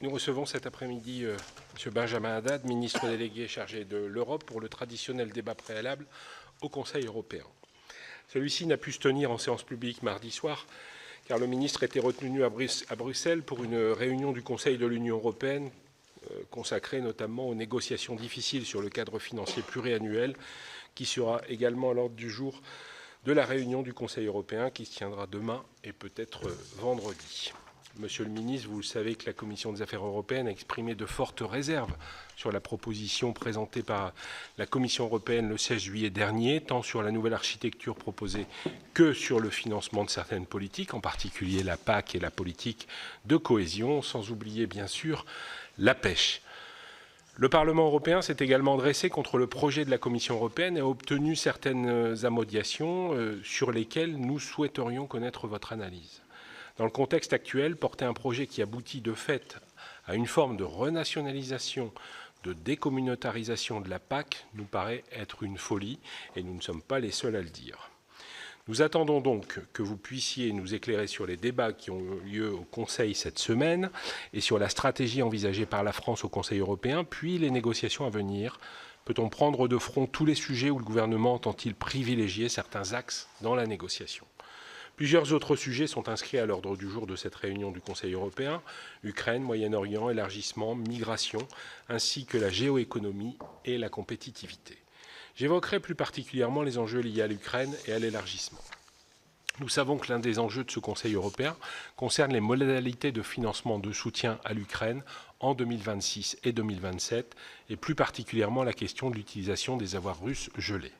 Nous recevons cet après-midi M. Benjamin Haddad, ministre délégué chargé de l'Europe, pour le traditionnel débat préalable au Conseil européen. Celui-ci n'a pu se tenir en séance publique mardi soir, car le ministre était retenu à Bruxelles pour une réunion du Conseil de l'Union européenne consacrée notamment aux négociations difficiles sur le cadre financier pluriannuel, qui sera également à l'ordre du jour de la réunion du Conseil européen qui se tiendra demain et peut-être vendredi. Monsieur le ministre, vous le savez que la Commission des affaires européennes a exprimé de fortes réserves sur la proposition présentée par la Commission européenne le 16 juillet dernier, tant sur la nouvelle architecture proposée que sur le financement de certaines politiques, en particulier la PAC et la politique de cohésion, sans oublier bien sûr la pêche. Le Parlement européen s'est également dressé contre le projet de la Commission européenne et a obtenu certaines amodiations sur lesquelles nous souhaiterions connaître votre analyse. Dans le contexte actuel, porter un projet qui aboutit de fait à une forme de renationalisation, de décommunautarisation de la PAC nous paraît être une folie et nous ne sommes pas les seuls à le dire. Nous attendons donc que vous puissiez nous éclairer sur les débats qui ont eu lieu au Conseil cette semaine et sur la stratégie envisagée par la France au Conseil européen, puis les négociations à venir. Peut-on prendre de front tous les sujets où le gouvernement entend-il privilégier certains axes dans la négociation ? Plusieurs autres sujets sont inscrits à l'ordre du jour de cette réunion du Conseil européen, Ukraine, Moyen-Orient, élargissement, migration, ainsi que la géoéconomie et la compétitivité. J'évoquerai plus particulièrement les enjeux liés à l'Ukraine et à l'élargissement. Nous savons que l'un des enjeux de ce Conseil européen concerne les modalités de financement de soutien à l'Ukraine en 2026 et 2027, et plus particulièrement la question de l'utilisation des avoirs russes gelés.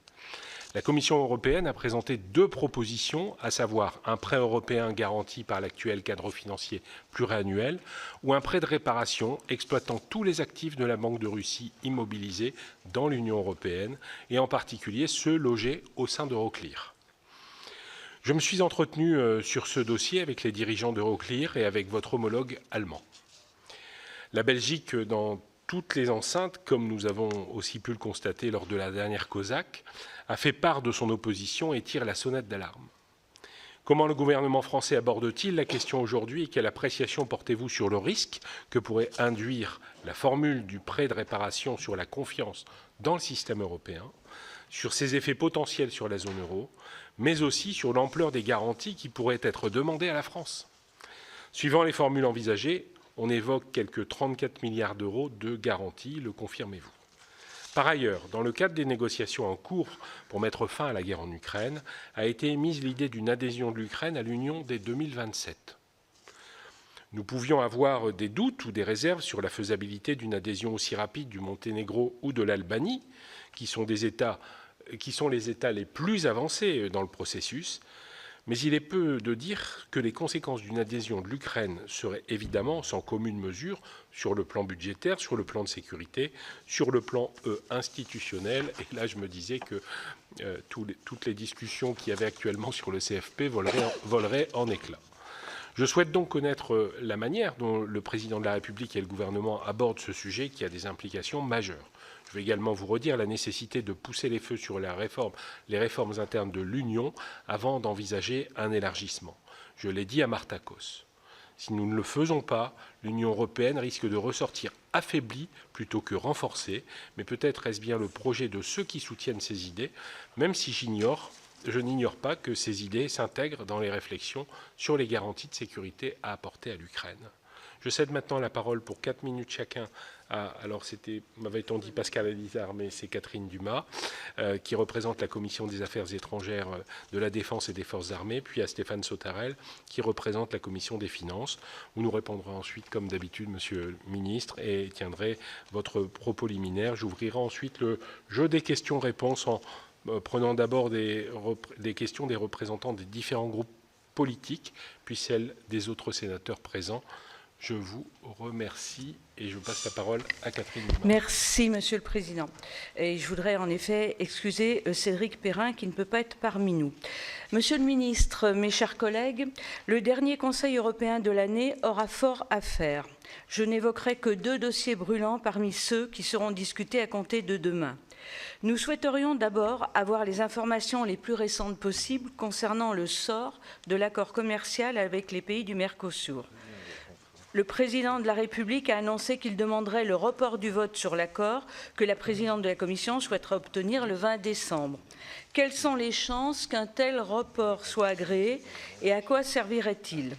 La Commission européenne a présenté deux propositions, à savoir un prêt européen garanti par l'actuel cadre financier pluriannuel ou un prêt de réparation exploitant tous les actifs de la Banque de Russie immobilisés dans l'Union européenne et en particulier ceux logés au sein d'Euroclear. Je me suis entretenu sur ce dossier avec les dirigeants d'Euroclear et avec votre homologue allemand. La Belgique, dans toutes les enceintes, comme nous avons aussi pu le constater lors de la dernière COSAC, a fait part de son opposition et tire la sonnette d'alarme. Comment le gouvernement français aborde-t-il la question aujourd'hui et quelle appréciation portez-vous sur le risque que pourrait induire la formule du prêt de réparation sur la confiance dans le système européen, sur ses effets potentiels sur la zone euro, mais aussi sur l'ampleur des garanties qui pourraient être demandées à la France? Suivant les formules envisagées, on évoque quelques 34 milliards d'euros de garanties, le confirmez-vous? Par ailleurs, dans le cadre des négociations en cours pour mettre fin à la guerre en Ukraine, a été émise l'idée d'une adhésion de l'Ukraine à l'Union dès 2027. Nous pouvions avoir des doutes ou des réserves sur la faisabilité d'une adhésion aussi rapide du Monténégro ou de l'Albanie, qui sont les États les plus avancés dans le processus. Mais il est peu de dire que les conséquences d'une adhésion de l'Ukraine seraient évidemment sans commune mesure sur le plan budgétaire, sur le plan de sécurité, sur le plan institutionnel. Et là, je me disais que toutes les discussions qu'il y avait actuellement sur le CFP voleraient en éclats. Je souhaite donc connaître la manière dont le président de la République et le gouvernement abordent ce sujet qui a des implications majeures. Je vais également vous redire la nécessité de pousser les feux sur les réformes internes de l'Union avant d'envisager un élargissement. Je l'ai dit à Marta Kos. Si nous ne le faisons pas, l'Union européenne risque de ressortir affaiblie plutôt que renforcée, mais peut-être est-ce bien le projet de ceux qui soutiennent ces idées, même si je n'ignore pas que ces idées s'intègrent dans les réflexions sur les garanties de sécurité à apporter à l'Ukraine. Je cède maintenant la parole pour 4 minutes chacun alors m'avait-on dit Pascal Alizard, mais c'est Catherine Dumas, qui représente la Commission des Affaires étrangères, de la Défense et des Forces armées, puis à Stéphane Sautarel, qui représente la Commission des Finances. Vous nous répondrez ensuite, comme d'habitude, Monsieur le Ministre, et tiendrez votre propos liminaire. J'ouvrirai ensuite le jeu des questions-réponses en prenant d'abord des questions des représentants des différents groupes politiques, puis celles des autres sénateurs présents. Je vous remercie et je passe la parole à Catherine Dumas. Merci, Monsieur le Président. Et je voudrais en effet excuser Cédric Perrin qui ne peut pas être parmi nous. Monsieur le Ministre, mes chers collègues, le dernier Conseil européen de l'année aura fort à faire. Je n'évoquerai que 2 dossiers brûlants parmi ceux qui seront discutés à compter de demain. Nous souhaiterions d'abord avoir les informations les plus récentes possibles concernant le sort de l'accord commercial avec les pays du Mercosur. le président de la République a annoncé qu'il demanderait le report du vote sur l'accord que la présidente de la Commission souhaiterait obtenir le 20 décembre. Quelles sont les chances qu'un tel report soit agréé et à quoi servirait-il ?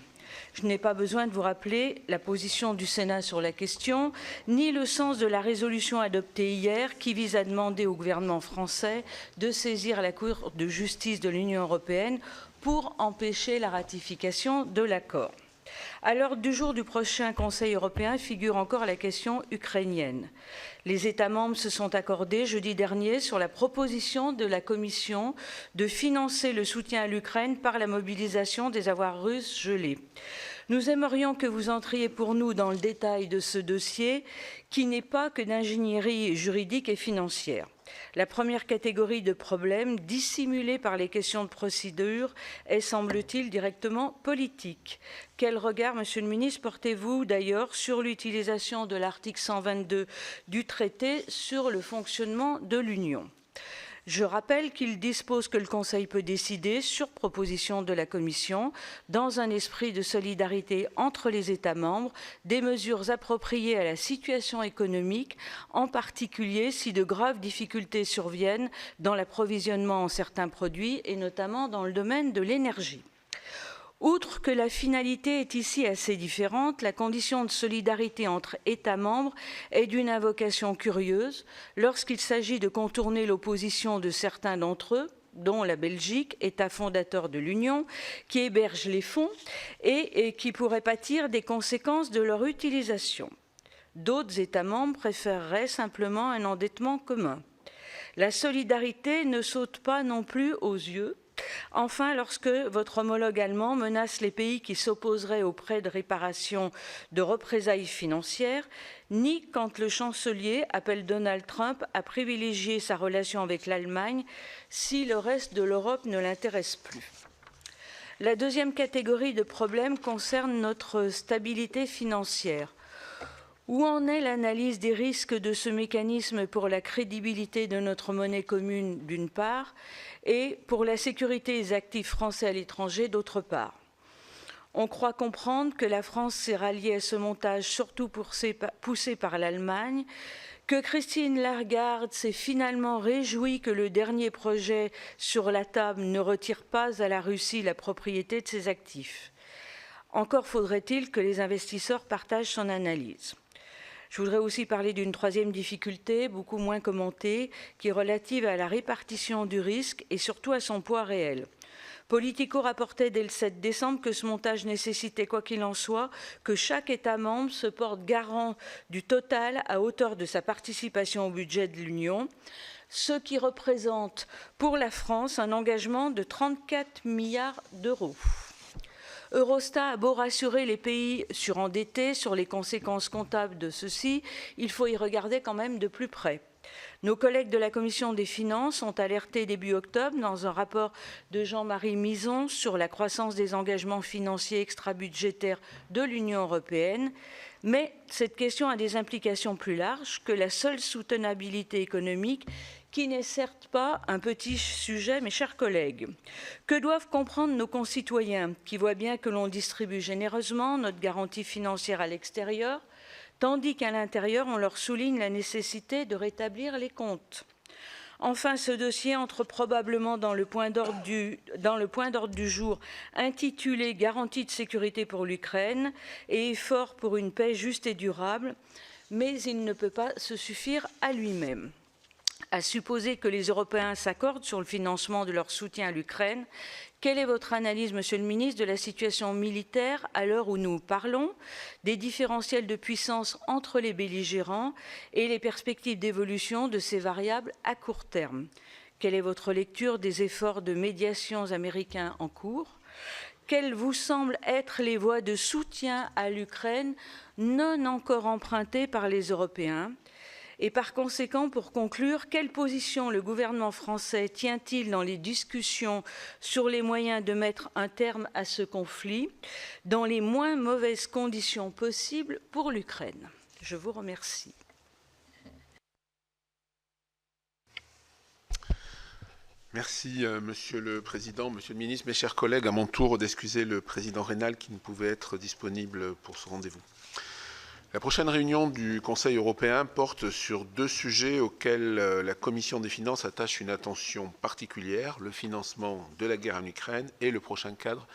Je n'ai pas besoin de vous rappeler la position du Sénat sur la question, ni le sens de la résolution adoptée hier qui vise à demander au gouvernement français de saisir la Cour de justice de l'Union européenne pour empêcher la ratification de l'accord. À l'ordre du jour du prochain Conseil européen figure encore la question ukrainienne. Les États membres se sont accordés jeudi dernier sur la proposition de la Commission de financer le soutien à l'Ukraine par la mobilisation des avoirs russes gelés. Nous aimerions que vous entriez pour nous dans le détail de ce dossier qui n'est pas que d'ingénierie juridique et financière. La première catégorie de problèmes, dissimulés par les questions de procédure, est, semble-t-il, directement politique. Quel regard, Monsieur le Ministre, portez-vous d'ailleurs sur l'utilisation de l'article 122 du traité sur le fonctionnement de l'Union ? Je rappelle qu'il dispose que le Conseil peut décider, sur proposition de la Commission, dans un esprit de solidarité entre les États membres, des mesures appropriées à la situation économique, en particulier si de graves difficultés surviennent dans l'approvisionnement en certains produits, et notamment dans le domaine de l'énergie. Outre que la finalité est ici assez différente, la condition de solidarité entre États membres est d'une invocation curieuse lorsqu'il s'agit de contourner l'opposition de certains d'entre eux, dont la Belgique, État fondateur de l'Union, qui héberge les fonds et qui pourrait pâtir des conséquences de leur utilisation. D'autres États membres préféreraient simplement un endettement commun. La solidarité ne saute pas non plus aux yeux. Enfin, lorsque votre homologue allemand menace les pays qui s'opposeraient aux prêts de réparation de représailles financières, ni quand le chancelier appelle Donald Trump à privilégier sa relation avec l'Allemagne si le reste de l'Europe ne l'intéresse plus. La deuxième catégorie de problèmes concerne notre stabilité financière. Où en est l'analyse des risques de ce mécanisme pour la crédibilité de notre monnaie commune, d'une part, et pour la sécurité des actifs français à l'étranger, d'autre part? On croit comprendre que la France s'est ralliée à ce montage surtout poussé par l'Allemagne, que Christine Lagarde s'est finalement réjouie que le dernier projet sur la table ne retire pas à la Russie la propriété de ses actifs. Encore faudrait-il que les investisseurs partagent son analyse. Je voudrais aussi parler d'une troisième difficulté, beaucoup moins commentée, qui est relative à la répartition du risque et surtout à son poids réel. Politico rapportait dès le 7 décembre que ce montage nécessitait, quoi qu'il en soit, que chaque État membre se porte garant du total à hauteur de sa participation au budget de l'Union, ce qui représente pour la France un engagement de 34 milliards d'euros. Eurostat a beau rassurer les pays surendettés sur les conséquences comptables de ceci, il faut y regarder quand même de plus près. Nos collègues de la Commission des finances ont alerté début octobre dans un rapport de Jean-Marie Mison sur la croissance des engagements financiers extra-budgétaires de l'Union européenne. Mais cette question a des implications plus larges que la seule soutenabilité économique, qui n'est certes pas un petit sujet, mes chers collègues. Que doivent comprendre nos concitoyens qui voient bien que l'on distribue généreusement notre garantie financière à l'extérieur, tandis qu'à l'intérieur, on leur souligne la nécessité de rétablir les comptes? Enfin, ce dossier entre probablement dans le point d'ordre du jour intitulé « Garantie de sécurité pour l'Ukraine et effort pour une paix juste et durable », mais il ne peut pas se suffire à lui-même. À supposer que les Européens s'accordent sur le financement de leur soutien à l'Ukraine, quelle est votre analyse, Monsieur le Ministre, de la situation militaire à l'heure où nous parlons, des différentiels de puissance entre les belligérants et les perspectives d'évolution de ces variables à court terme? Quelle est votre lecture des efforts de médiation américains en cours? Quelles vous semblent être les voies de soutien à l'Ukraine non encore empruntées par les Européens? Et par conséquent, pour conclure, quelle position le gouvernement français tient-il dans les discussions sur les moyens de mettre un terme à ce conflit dans les moins mauvaises conditions possibles pour l'Ukraine? Je vous remercie. Merci, Monsieur le Président, Monsieur le Ministre, mes chers collègues. À mon tour d'excuser le Président Raynal qui ne pouvait être disponible pour ce rendez-vous. La prochaine réunion du Conseil européen porte sur deux sujets auxquels la Commission des finances attache une attention particulière, le financement de la guerre en Ukraine et le prochain cadre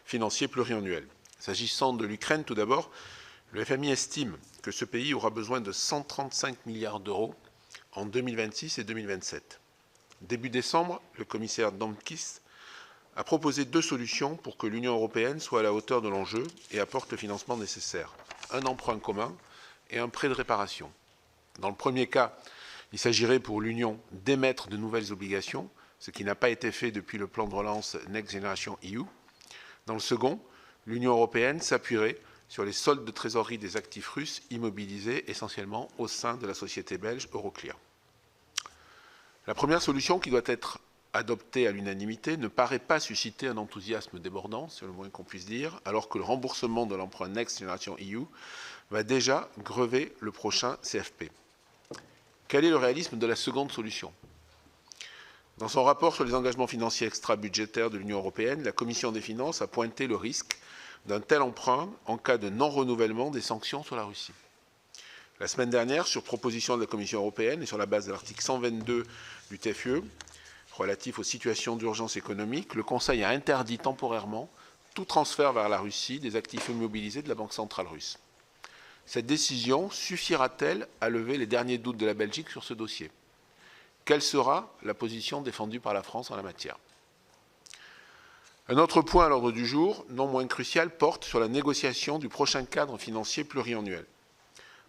financier pluriannuel. S'agissant de l'Ukraine, tout d'abord, le FMI estime que ce pays aura besoin de 135 milliards d'euros en 2026 et 2027. Début décembre, le commissaire Dombrovskis a proposé deux solutions pour que l'Union européenne soit à la hauteur de l'enjeu et apporte le financement nécessaire. Un emprunt commun et un prêt de réparation. Dans le premier cas, il s'agirait pour l'Union d'émettre de nouvelles obligations, ce qui n'a pas été fait depuis le plan de relance Next Generation EU. Dans le second, l'Union européenne s'appuierait sur les soldes de trésorerie des actifs russes immobilisés essentiellement au sein de la société belge Euroclear. La première solution, qui doit être adoptée à l'unanimité, ne paraît pas susciter un enthousiasme débordant, c'est le moins qu'on puisse dire, alors que le remboursement de l'emprunt Next Generation EU va déjà grever le prochain CFP. Quel est le réalisme de la seconde solution? Dans son rapport sur les engagements financiers extra-budgétaires de l'Union européenne, la Commission des finances a pointé le risque d'un tel emprunt en cas de non-renouvellement des sanctions sur la Russie. La semaine dernière, sur proposition de la Commission européenne et sur la base de l'article 122 du TFUE, relatif aux situations d'urgence économique, le Conseil a interdit temporairement tout transfert vers la Russie des actifs immobilisés de la Banque centrale russe. Cette décision suffira-t-elle à lever les derniers doutes de la Belgique sur ce dossier? Quelle sera la position défendue par la France en la matière? Un autre point à l'ordre du jour, non moins crucial, porte sur la négociation du prochain cadre financier pluriannuel.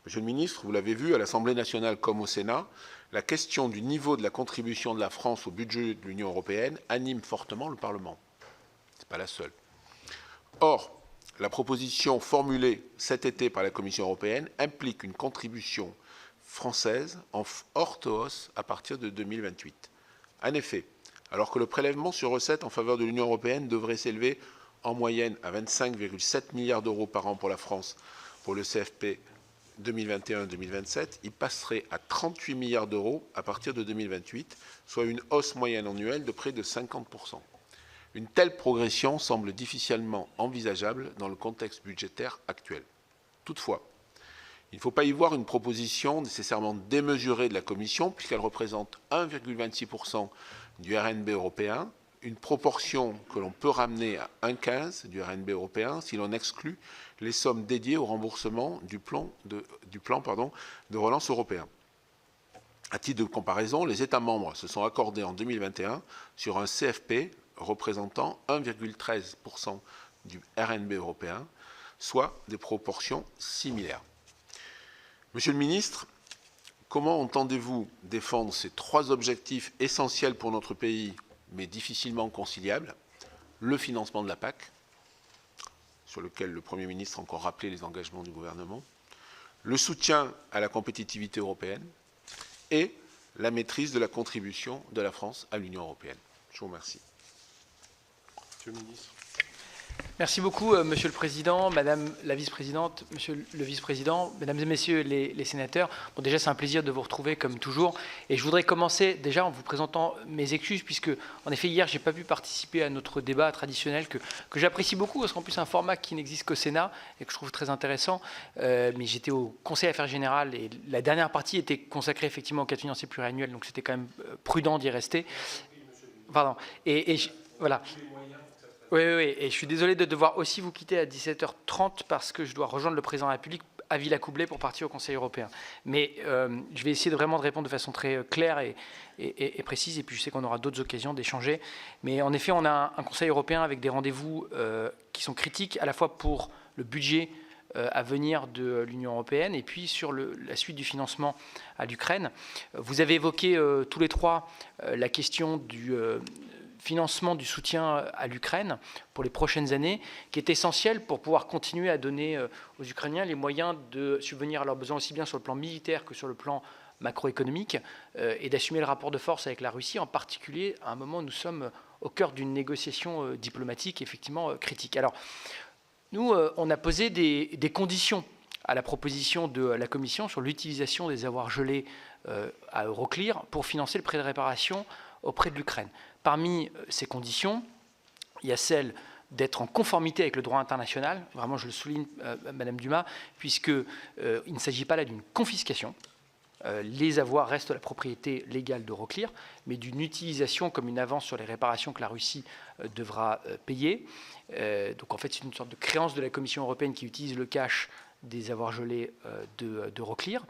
Monsieur le ministre, vous l'avez vu, à l'Assemblée nationale comme au Sénat, la question du niveau de la contribution de la France au budget de l'Union européenne anime fortement le Parlement. Ce n'est pas la seule. Or, la proposition formulée cet été par la Commission européenne implique une contribution française en forte hausse à partir de 2028. En effet, alors que le prélèvement sur recettes en faveur de l'Union européenne devrait s'élever en moyenne à 25,7 milliards d'euros par an pour la France pour le CFP 2021-2027, il passerait à 38 milliards d'euros à partir de 2028, soit une hausse moyenne annuelle de près de 50%. Une telle progression semble difficilement envisageable dans le contexte budgétaire actuel. Toutefois, il ne faut pas y voir une proposition nécessairement démesurée de la Commission, puisqu'elle représente 1,26% du RNB européen, une proportion que l'on peut ramener à 1,15 du RNB européen si l'on exclut les sommes dédiées au remboursement du plan de relance européen. À titre de comparaison, les États membres se sont accordés en 2021 sur un CFP représentant 1,13% du RNB européen, soit des proportions similaires. Monsieur le ministre, comment entendez-vous défendre ces trois objectifs essentiels pour notre pays, mais difficilement conciliables? Le financement de la PAC, sur lequel le Premier ministre a encore rappelé les engagements du gouvernement, le soutien à la compétitivité européenne et la maîtrise de la contribution de la France à l'Union européenne. Je vous remercie. Monsieur le ministre. Merci beaucoup, Monsieur le Président, Madame la Vice-Présidente, Monsieur le Vice-Président, Mesdames et Messieurs les sénateurs. Bon, déjà, c'est un plaisir de vous retrouver comme toujours. Et je voudrais commencer déjà en vous présentant mes excuses, puisque, en effet, hier, je n'ai pas pu participer à notre débat traditionnel que j'apprécie beaucoup, parce qu'en plus, c'est un format qui n'existe qu'au Sénat et que je trouve très intéressant. Mais j'étais au Conseil Affaires Générales et la dernière partie était consacrée effectivement au cadre financier pluriannuel, donc c'était quand même prudent d'y rester. Pardon. Voilà. Oui, et je suis désolé de devoir aussi vous quitter à 17h30 parce que je dois rejoindre le président de la République à Villacoublay pour partir au Conseil européen. Mais je vais essayer vraiment de répondre de façon très claire et précise, et puis je sais qu'on aura d'autres occasions d'échanger. Mais en effet, on a un Conseil européen avec des rendez-vous qui sont critiques à la fois pour le budget à venir de l'Union européenne et puis sur la suite du financement à l'Ukraine. Vous avez évoqué tous les trois la question du financement du soutien à l'Ukraine pour les prochaines années, qui est essentiel pour pouvoir continuer à donner aux Ukrainiens les moyens de subvenir à leurs besoins aussi bien sur le plan militaire que sur le plan macroéconomique et d'assumer le rapport de force avec la Russie, en particulier à un moment où nous sommes au cœur d'une négociation diplomatique effectivement critique. Alors, nous, on a posé des conditions à la proposition de la Commission sur l'utilisation des avoirs gelés à Euroclear pour financer le prêt de réparation auprès de l'Ukraine. Parmi ces conditions, il y a celle d'être en conformité avec le droit international. Vraiment, je le souligne, Madame Dumas, puisqu'il ne s'agit pas là d'une confiscation. Les avoirs restent la propriété légale d'Euroclear, mais d'une utilisation comme une avance sur les réparations que la Russie devra payer. Donc en fait, c'est une sorte de créance de la Commission européenne qui utilise le cash des avoirs gelés d'Euroclear.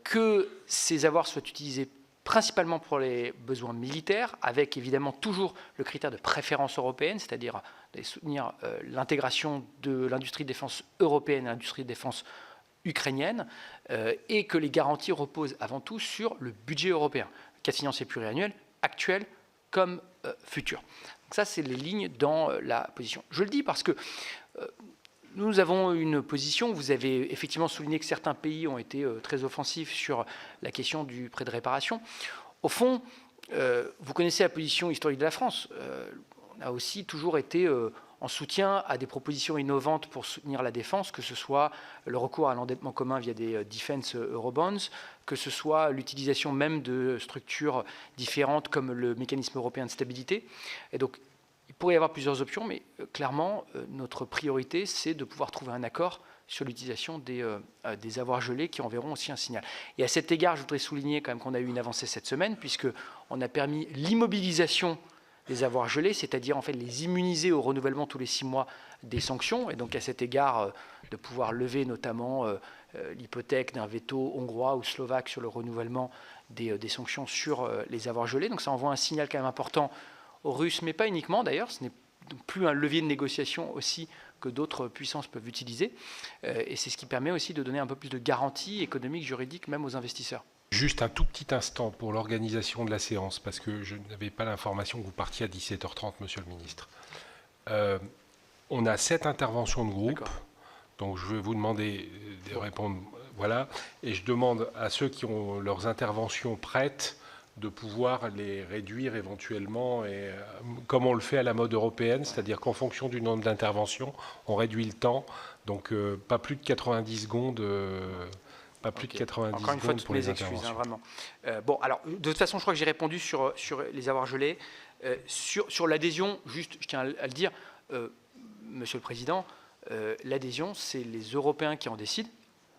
Que ces avoirs soient utilisés principalement pour les besoins militaires, avec évidemment toujours le critère de préférence européenne, c'est-à-dire de soutenir l'intégration de l'industrie de défense européenne et l'industrie de défense ukrainienne, et que les garanties reposent avant tout sur le budget européen, cadre financier pluriannuel actuel comme futur. Donc ça, c'est les lignes dans la position. Je le dis parce que nous avons une position, vous avez effectivement souligné que certains pays ont été très offensifs sur la question du prêt de réparation. Au fond, vous connaissez la position historique de la France. On a aussi toujours été en soutien à des propositions innovantes pour soutenir la défense, que ce soit le recours à l'endettement commun via des Defense Eurobonds, que ce soit l'utilisation même de structures différentes comme le mécanisme européen de stabilité. Et donc, il pourrait y avoir plusieurs options, mais clairement, notre priorité, c'est de pouvoir trouver un accord sur l'utilisation des avoirs gelés qui enverront aussi un signal. Et à cet égard, je voudrais souligner quand même qu'on a eu une avancée cette semaine, puisqu'on a permis l'immobilisation des avoirs gelés, c'est-à-dire en fait les immuniser au renouvellement tous les 6 mois des sanctions, et donc à cet égard de pouvoir lever notamment l'hypothèque d'un veto hongrois ou slovaque sur le renouvellement des sanctions sur les avoirs gelés. Donc ça envoie un signal quand même important aux Russes, mais pas uniquement d'ailleurs, ce n'est plus un levier de négociation aussi que d'autres puissances peuvent utiliser, et c'est ce qui permet aussi de donner un peu plus de garanties économiques, juridiques, même aux investisseurs. Juste un tout petit instant pour l'organisation de la séance, parce que je n'avais pas l'information que vous partiez à 17h30, Monsieur le Ministre. On a 7 interventions de groupe, donc je vais vous demander de répondre. Voilà, et je demande à ceux qui ont leurs interventions prêtes de pouvoir les réduire éventuellement, et, comme on le fait à la mode européenne, c'est-à-dire qu'en fonction du nombre d'interventions, on réduit le temps, donc pas plus de 90 secondes. Pas plus de 90 Encore une fois, toutes mes excuses, vraiment. Bon, alors, de toute façon, je crois que j'ai répondu sur les avoirs gelés. Sur l'adhésion, juste, je tiens à le dire, Monsieur le Président, l'adhésion, c'est les Européens qui en décident.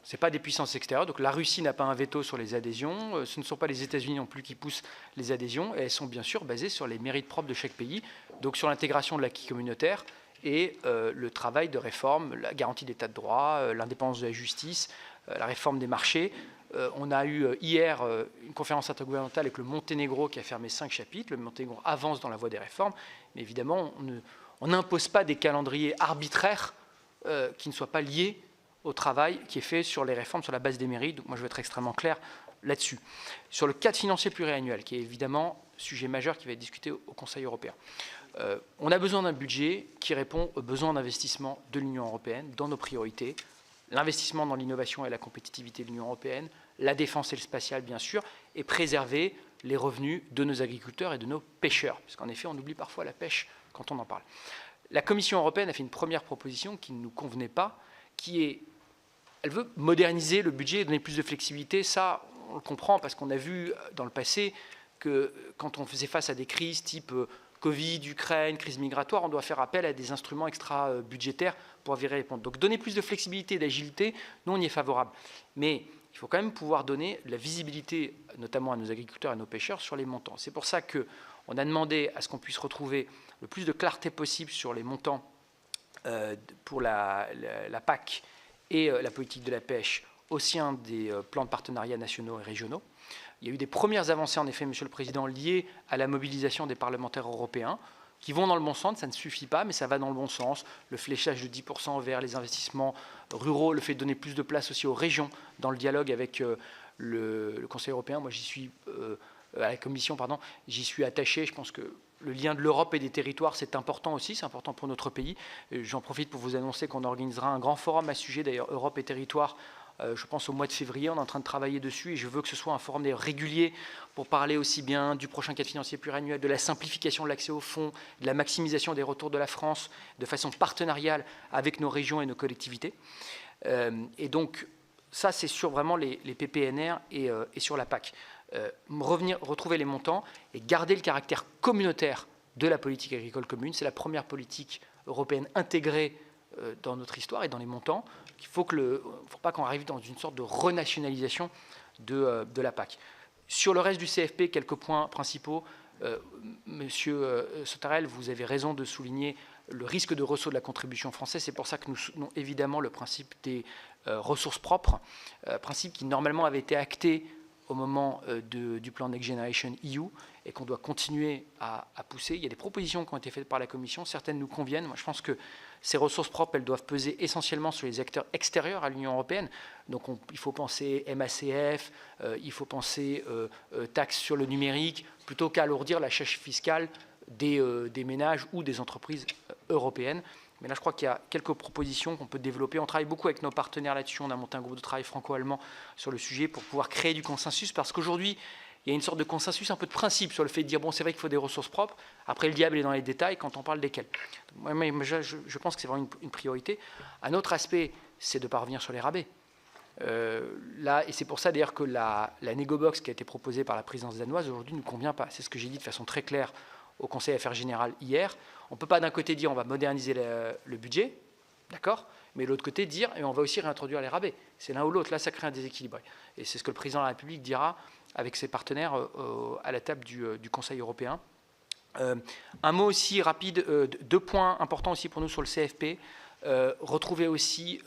Ce n'est pas des puissances extérieures. Donc la Russie n'a pas un veto sur les adhésions. Ce ne sont pas les États-Unis non plus qui poussent les adhésions. Et elles sont bien sûr basées sur les mérites propres de chaque pays, donc sur l'intégration de l'acquis communautaire et le travail de réforme, la garantie d'état de droit, l'indépendance de la justice, la réforme des marchés. On a eu hier une conférence intergouvernementale avec le Monténégro qui a fermé 5 chapitres. Le Monténégro avance dans la voie des réformes, mais évidemment, on n'impose pas des calendriers arbitraires qui ne soient pas liés au travail qui est fait sur les réformes sur la base des mérites. Donc moi, je vais être extrêmement clair là-dessus. Sur le cadre financier pluriannuel, qui est évidemment sujet majeur qui va être discuté au Conseil européen. On a besoin d'un budget qui répond aux besoins d'investissement de l'Union européenne dans nos priorités. L'investissement dans l'innovation et la compétitivité de l'Union européenne, la défense et le spatial, bien sûr, et préserver les revenus de nos agriculteurs et de nos pêcheurs. Parce qu'en effet, on oublie parfois la pêche quand on en parle. La Commission européenne a fait une première proposition qui ne nous convenait pas, qui est, elle veut moderniser le budget et donner plus de flexibilité. Ça, on le comprend parce qu'on a vu dans le passé que quand on faisait face à des crises type Covid, Ukraine, crise migratoire, on doit faire appel à des instruments extra-budgétaires pour y répondre. Donc donner plus de flexibilité et d'agilité, nous on y est favorable. Mais il faut quand même pouvoir donner de la visibilité, notamment à nos agriculteurs et à nos pêcheurs, sur les montants. C'est pour ça qu'on a demandé à ce qu'on puisse retrouver le plus de clarté possible sur les montants pour la PAC et la politique de la pêche au sein des plans de partenariat nationaux et régionaux. Il y a eu des premières avancées, en effet, Monsieur le Président, liées à la mobilisation des parlementaires européens, qui vont dans le bon sens. Ça ne suffit pas, mais ça va dans le bon sens. Le fléchage de 10% vers les investissements ruraux, le fait de donner plus de place aussi aux régions dans le dialogue avec le Conseil européen. Moi, j'y suis, à la Commission, pardon, j'y suis attaché. Je pense que le lien de l'Europe et des territoires, c'est important aussi, c'est important pour notre pays. J'en profite pour vous annoncer qu'on organisera un grand forum à ce sujet, d'ailleurs, Europe et territoires, je pense au mois de février. On est en train de travailler dessus et je veux que ce soit un forum régulier pour parler aussi bien du prochain cadre financier pluriannuel, de la simplification de l'accès aux fonds, de la maximisation des retours de la France de façon partenariale avec nos régions et nos collectivités. Et donc, ça, c'est sur vraiment les PPNR et sur la PAC. Retrouver les montants et garder le caractère communautaire de la politique agricole commune. C'est la première politique européenne intégrée dans notre histoire et dans les montants. Il ne faut pas qu'on arrive dans une sorte de renationalisation de la PAC. Sur le reste du CFP, quelques points principaux. Monsieur Sautarel, vous avez raison de souligner le risque de ressaut de la contribution française. C'est pour ça que nous soutenons évidemment le principe des ressources propres, principe qui normalement avait été acté au moment du plan Next Generation EU et qu'on doit continuer à pousser. Il y a des propositions qui ont été faites par la Commission, certaines nous conviennent. Moi, je pense que ces ressources propres, elles doivent peser essentiellement sur les acteurs extérieurs à l'Union européenne. Donc il faut penser MACF, il faut penser taxes sur le numérique, plutôt qu'à alourdir la charge fiscale des ménages ou des entreprises européennes. Mais là, je crois qu'il y a quelques propositions qu'on peut développer. On travaille beaucoup avec nos partenaires là-dessus. On a monté un groupe de travail franco-allemand sur le sujet pour pouvoir créer du consensus, parce qu'aujourd'hui, il y a une sorte de consensus, un peu de principe sur le fait de dire, bon, c'est vrai qu'il faut des ressources propres. Après, le diable est dans les détails quand on parle desquels. Moi, je pense que c'est vraiment une priorité. Un autre aspect, c'est de ne pas revenir sur les rabais. Là, et c'est pour ça d'ailleurs que la négo-box qui a été proposée par la présidence danoise aujourd'hui ne nous convient pas. C'est ce que j'ai dit de façon très claire au Conseil Affaires Générales hier. On ne peut pas d'un côté dire on va moderniser le budget, d'accord, mais de l'autre côté dire et on va aussi réintroduire les rabais. C'est l'un ou l'autre. Là, ça crée un déséquilibre. Et c'est ce que le président de la République dira avec ses partenaires à la table du Conseil européen. Un mot aussi rapide, deux points importants aussi pour nous sur le CFP. Retrouver aussi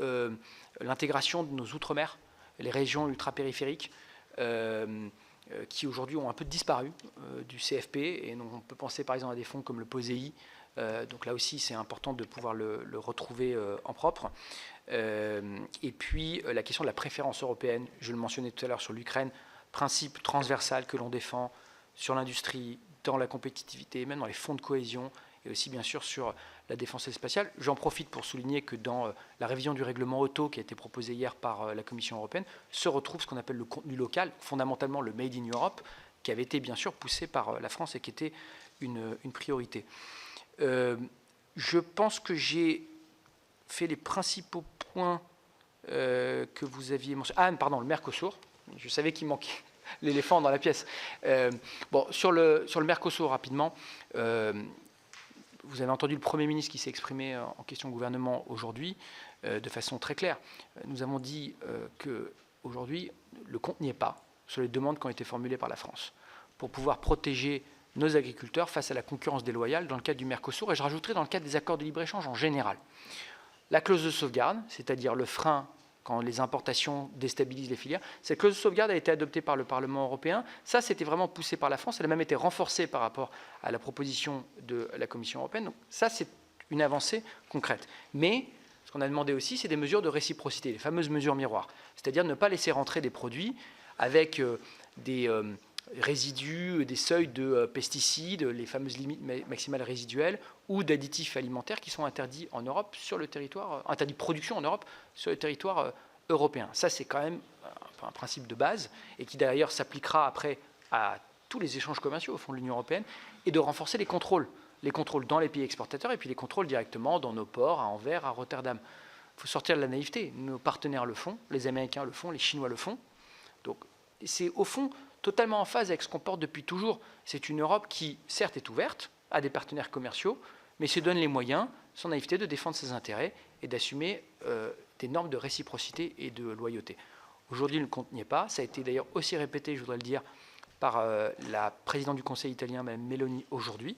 l'intégration de nos outre-mer, les régions ultra-périphériques, qui aujourd'hui ont un peu disparu du CFP. Et donc on peut penser par exemple à des fonds comme le POSEI. Donc là aussi, c'est important de pouvoir le retrouver en propre. Et puis la question de la préférence européenne, je le mentionnais tout à l'heure sur l'Ukraine, principe transversal que l'on défend sur l'industrie, dans la compétitivité, même dans les fonds de cohésion, et aussi bien sûr sur la défense spatiale. J'en profite pour souligner que dans la révision du règlement auto qui a été proposée hier par la Commission européenne, se retrouve ce qu'on appelle le contenu local, fondamentalement le Made in Europe, qui avait été bien sûr poussé par la France et qui était une priorité. Je pense que j'ai fait les principaux points que vous aviez mentionnés. Ah, pardon, le Mercosur. Je savais qu'il manquait l'éléphant dans la pièce. Bon, sur le Mercosur, rapidement, vous avez entendu le Premier ministre qui s'est exprimé en question gouvernement aujourd'hui de façon très claire. Nous avons dit qu'aujourd'hui, le compte n'y est pas sur les demandes qui ont été formulées par la France pour pouvoir protéger nos agriculteurs face à la concurrence déloyale dans le cadre du Mercosur, et je rajouterai dans le cadre des accords de libre-échange en général. La clause de sauvegarde, c'est-à-dire le frein quand les importations déstabilisent les filières. Cette clause de sauvegarde a été adoptée par le Parlement européen. Ça, c'était vraiment poussé par la France. Elle a même été renforcée par rapport à la proposition de la Commission européenne. Donc ça, c'est une avancée concrète. Mais ce qu'on a demandé aussi, c'est des mesures de réciprocité, les fameuses mesures miroirs. C'est-à-dire ne pas laisser rentrer des produits avec des résidus, des seuils de pesticides, les fameuses limites maximales résiduelles, ou d'additifs alimentaires qui sont interdits en Europe sur le territoire, interdits de production en Europe sur le territoire européen. Ça, c'est quand même un principe de base et qui d'ailleurs s'appliquera après à tous les échanges commerciaux au fond de l'Union européenne, et de renforcer les contrôles dans les pays exportateurs et puis les contrôles directement dans nos ports, à Anvers, à Rotterdam. Il faut sortir de la naïveté. Nos partenaires le font, les Américains le font, les Chinois le font. Donc c'est au fond totalement en phase avec ce qu'on porte depuis toujours. C'est une Europe qui, certes, est ouverte à des partenaires commerciaux, mais se donne les moyens, sans naïveté, de défendre ses intérêts et d'assumer des normes de réciprocité et de loyauté. Aujourd'hui, le compte n'y est pas. Ça a été d'ailleurs aussi répété, je voudrais le dire, par la présidente du Conseil italien, Mme Meloni, aujourd'hui.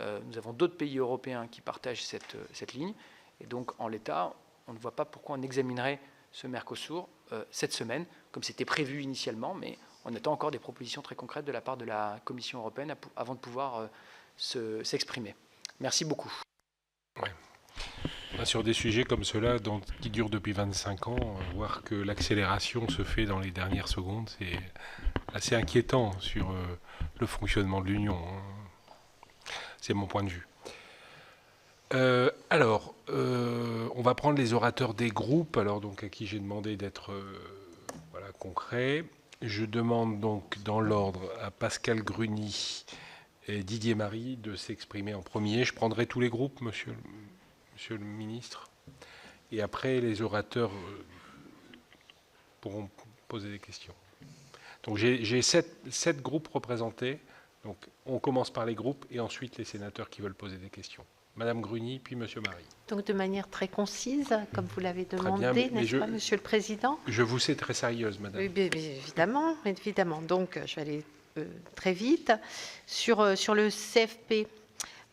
Nous avons d'autres pays européens qui partagent cette ligne. Et donc, en l'état, on ne voit pas pourquoi on examinerait ce Mercosur cette semaine, comme c'était prévu initialement, mais on attend encore des propositions très concrètes de la part de la Commission européenne avant de pouvoir s'exprimer. Merci beaucoup. Ouais. Sur des sujets comme ceux-là, qui durent depuis 25 ans, voir que l'accélération se fait dans les dernières secondes, c'est assez inquiétant sur le fonctionnement de l'Union. C'est mon point de vue. On va prendre les orateurs des groupes, donc à qui j'ai demandé d'être concret. Je demande donc dans l'ordre à Pascal Gruny et Didier Marie de s'exprimer en premier. Je prendrai tous les groupes, monsieur le ministre. Et après, les orateurs pourront poser des questions. Donc j'ai 7 groupes représentés. Donc on commence par les groupes et ensuite les sénateurs qui veulent poser des questions. Madame Gruny, puis Monsieur Marie. Donc de manière très concise, comme vous l'avez bien, demandé, mais n'est-ce pas, Monsieur le Président? Je vous sais très sérieuse, Madame. Oui, évidemment, évidemment. Donc je vais aller très vite. Sur le CFP,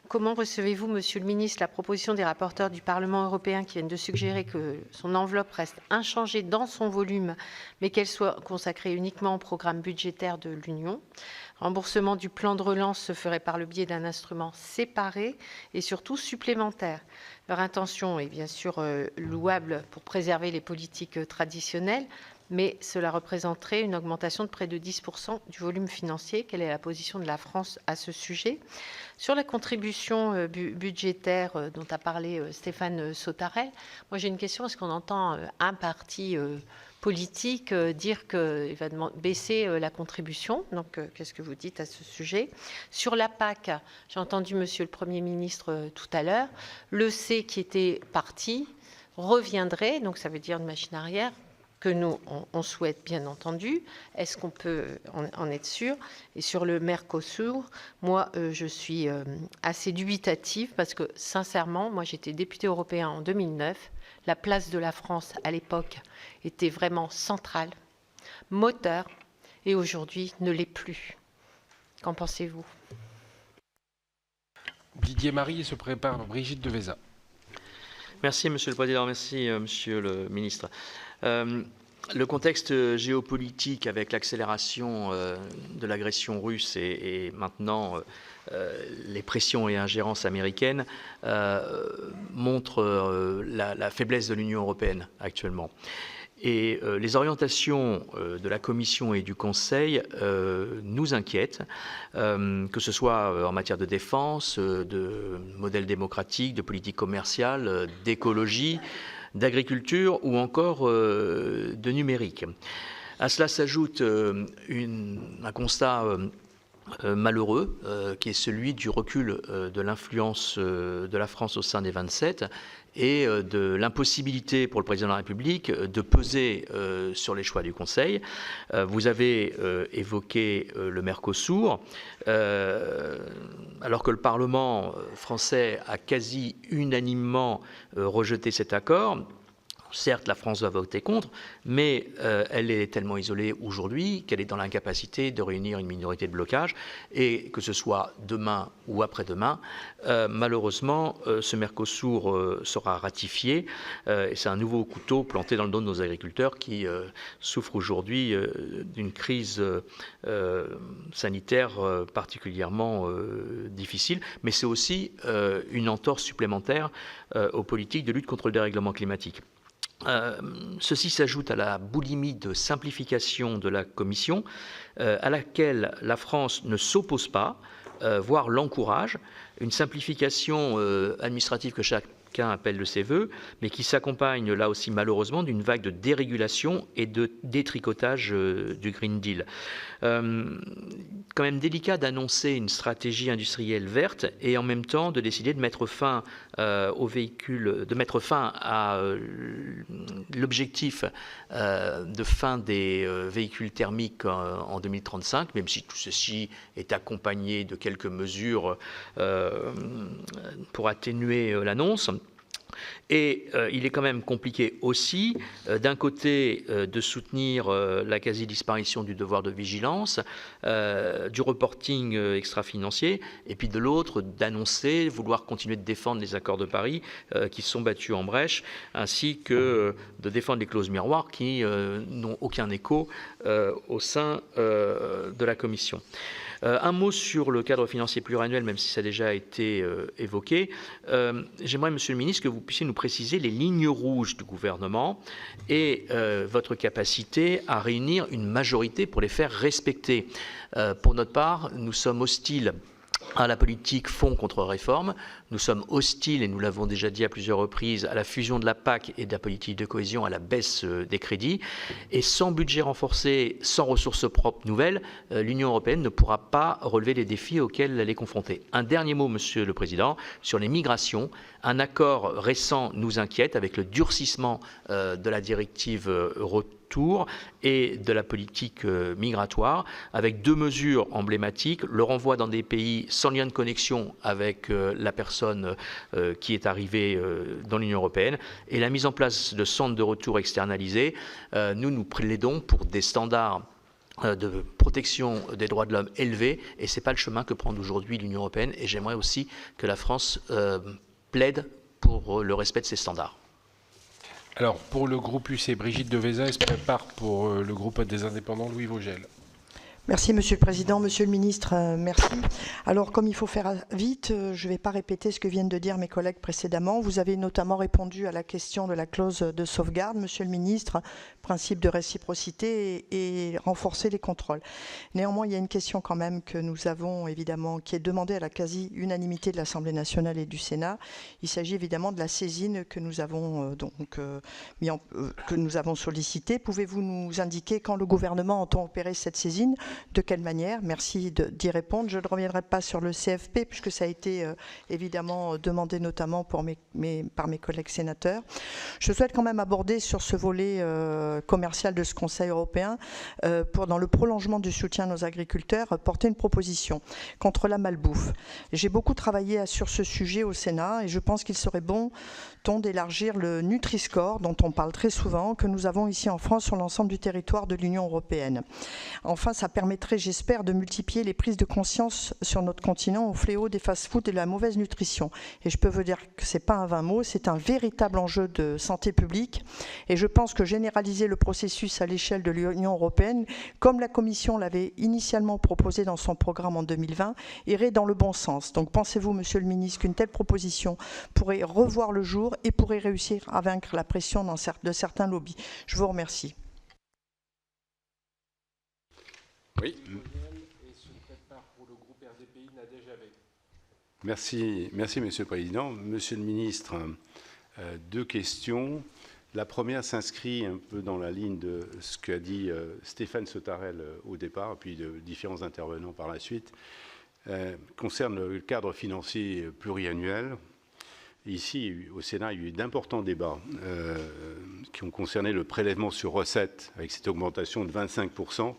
comment recevez-vous, Monsieur le Ministre, la proposition des rapporteurs du Parlement européen qui viennent de suggérer que son enveloppe reste inchangée dans son volume, mais qu'elle soit consacrée uniquement au programme budgétaire de l'Union? Remboursement du plan de relance se ferait par le biais d'un instrument séparé et surtout supplémentaire. Leur intention est bien sûr louable pour préserver les politiques traditionnelles, mais cela représenterait une augmentation de près de 10% du volume financier. Quelle est la position de la France à ce sujet? Sur la contribution budgétaire dont a parlé Stéphane Sautarel, moi j'ai une question. Est-ce qu'on entend un parti politique dire qu'il va baisser la contribution? Donc, qu'est-ce que vous dites à ce sujet? Sur la PAC, j'ai entendu Monsieur le Premier ministre tout à l'heure, le C qui était parti reviendrait, donc ça veut dire une machine arrière, que nous, on souhaite bien entendu. Est-ce qu'on peut en être sûr? Et sur le Mercosur, moi, je suis assez dubitative parce que, sincèrement, moi, j'étais députée européen en 2009. La place de la France, à l'époque, était vraiment centrale, moteur, et aujourd'hui, ne l'est plus. Qu'en pensez-vous? Didier Marie se prépare Brigitte Deveza. Merci, Monsieur le Président. Merci, Monsieur le Ministre. Le contexte géopolitique avec l'accélération de l'agression russe et maintenant les pressions et ingérences américaines montrent la faiblesse de l'Union européenne actuellement. Et les orientations de la Commission et du Conseil nous inquiètent, que ce soit en matière de défense, de modèle démocratique, de politique commerciale, d'écologie, d'agriculture ou encore de numérique. À cela s'ajoute un constat malheureux, qui est celui du recul de l'influence de la France au sein des 27 et de l'impossibilité pour le président de la République de peser sur les choix du Conseil. Vous avez évoqué le Mercosur, alors que le Parlement français a quasi unanimement rejeté cet accord. Certes, la France va voter contre, mais elle est tellement isolée aujourd'hui qu'elle est dans l'incapacité de réunir une minorité de blocage. Et que ce soit demain ou après-demain, malheureusement, ce Mercosur sera ratifié. Et c'est un nouveau couteau planté dans le dos de nos agriculteurs qui souffrent aujourd'hui d'une crise sanitaire particulièrement difficile. Mais c'est aussi une entorse supplémentaire aux politiques de lutte contre le dérèglement climatique. Ceci s'ajoute à la boulimie de simplification de la Commission, à laquelle la France ne s'oppose pas, voire l'encourage. Une simplification administrative que chacun appelle de ses voeux, mais qui s'accompagne là aussi malheureusement d'une vague de dérégulation et de détricotage du Green Deal. Quand même délicat d'annoncer une stratégie industrielle verte et en même temps de décider de mettre fin aux véhicules, de mettre fin à l'objectif de fin des véhicules thermiques en 2035, même si tout ceci est accompagné de quelques mesures pour atténuer l'annonce. Et il est quand même compliqué aussi, d'un côté, de soutenir la quasi-disparition du devoir de vigilance, du reporting extra-financier, et puis de l'autre, d'annoncer, vouloir continuer de défendre les accords de Paris qui sont battus en brèche, ainsi que de défendre les clauses miroirs qui n'ont aucun écho au sein de la Commission. Un mot sur le cadre financier pluriannuel, même si ça a déjà été évoqué. J'aimerais, Monsieur le Ministre, que vous puissiez nous préciser les lignes rouges du gouvernement et votre capacité à réunir une majorité pour les faire respecter. Pour notre part, nous sommes hostiles à la politique fonds contre réforme. Nous sommes hostiles, et nous l'avons déjà dit à plusieurs reprises, à la fusion de la PAC et de la politique de cohésion, à la baisse des crédits. Et sans budget renforcé, sans ressources propres nouvelles, l'Union européenne ne pourra pas relever les défis auxquels elle est confrontée. Un dernier mot, Monsieur le Président, sur les migrations. Un accord récent nous inquiète avec le durcissement de la directive retour et de la politique migratoire, avec 2 mesures emblématiques, le renvoi dans des pays sans lien de connexion avec la personne qui est arrivée dans l'Union européenne, et la mise en place de centres de retour externalisés. Nous plaidons pour des standards de protection des droits de l'homme élevés, et ce n'est pas le chemin que prend aujourd'hui l'Union européenne, et j'aimerais aussi que la France plaide pour le respect de ces standards. Alors, pour le groupe UC, Brigitte Deveza, elle se prépare pour le groupe des Indépendants, Louis Vogel. Merci Monsieur le Président. Monsieur le Ministre, merci. Alors, comme il faut faire vite, je ne vais pas répéter ce que viennent de dire mes collègues précédemment. Vous avez notamment répondu à la question de la clause de sauvegarde, Monsieur le Ministre, principe de réciprocité et renforcer les contrôles. Néanmoins, il y a une question quand même que nous avons évidemment, qui est demandée à la quasi-unanimité de l'Assemblée nationale et du Sénat. Il s'agit évidemment de la saisine que nous avons que nous avons sollicitée. Pouvez-vous nous indiquer quand le gouvernement entend opérer cette saisine ? De quelle manière? Merci d'y répondre. Je ne reviendrai pas sur le CFP puisque ça a été évidemment demandé notamment par mes collègues sénateurs. Je souhaite quand même aborder sur ce volet commercial de ce Conseil européen pour, dans le prolongement du soutien à nos agriculteurs, porter une proposition contre la malbouffe. J'ai beaucoup travaillé sur ce sujet au Sénat et je pense qu'il serait bon d'élargir le Nutri-Score, dont on parle très souvent, que nous avons ici en France sur l'ensemble du territoire de l'Union européenne. Enfin, ça permettrait, j'espère, de multiplier les prises de conscience sur notre continent au fléau des fast-foods et de la mauvaise nutrition. Et je peux vous dire que ce n'est pas un vain mot, c'est un véritable enjeu de santé publique. Et je pense que généraliser le processus à l'échelle de l'Union européenne, comme la Commission l'avait initialement proposé dans son programme en 2020, irait dans le bon sens. Donc pensez-vous, Monsieur le Ministre, qu'une telle proposition pourrait revoir le jour et pourrait réussir à vaincre la pression de certains lobbies? Je vous remercie. Oui. Merci, Monsieur le Président. Monsieur le Ministre, 2 questions. La première s'inscrit un peu dans la ligne de ce qu'a dit Stéphane Sautarel au départ, puis de différents intervenants par la suite, concerne le cadre financier pluriannuel. Ici, au Sénat, il y a eu d'importants débats qui ont concerné le prélèvement sur recettes, avec cette augmentation de 25%.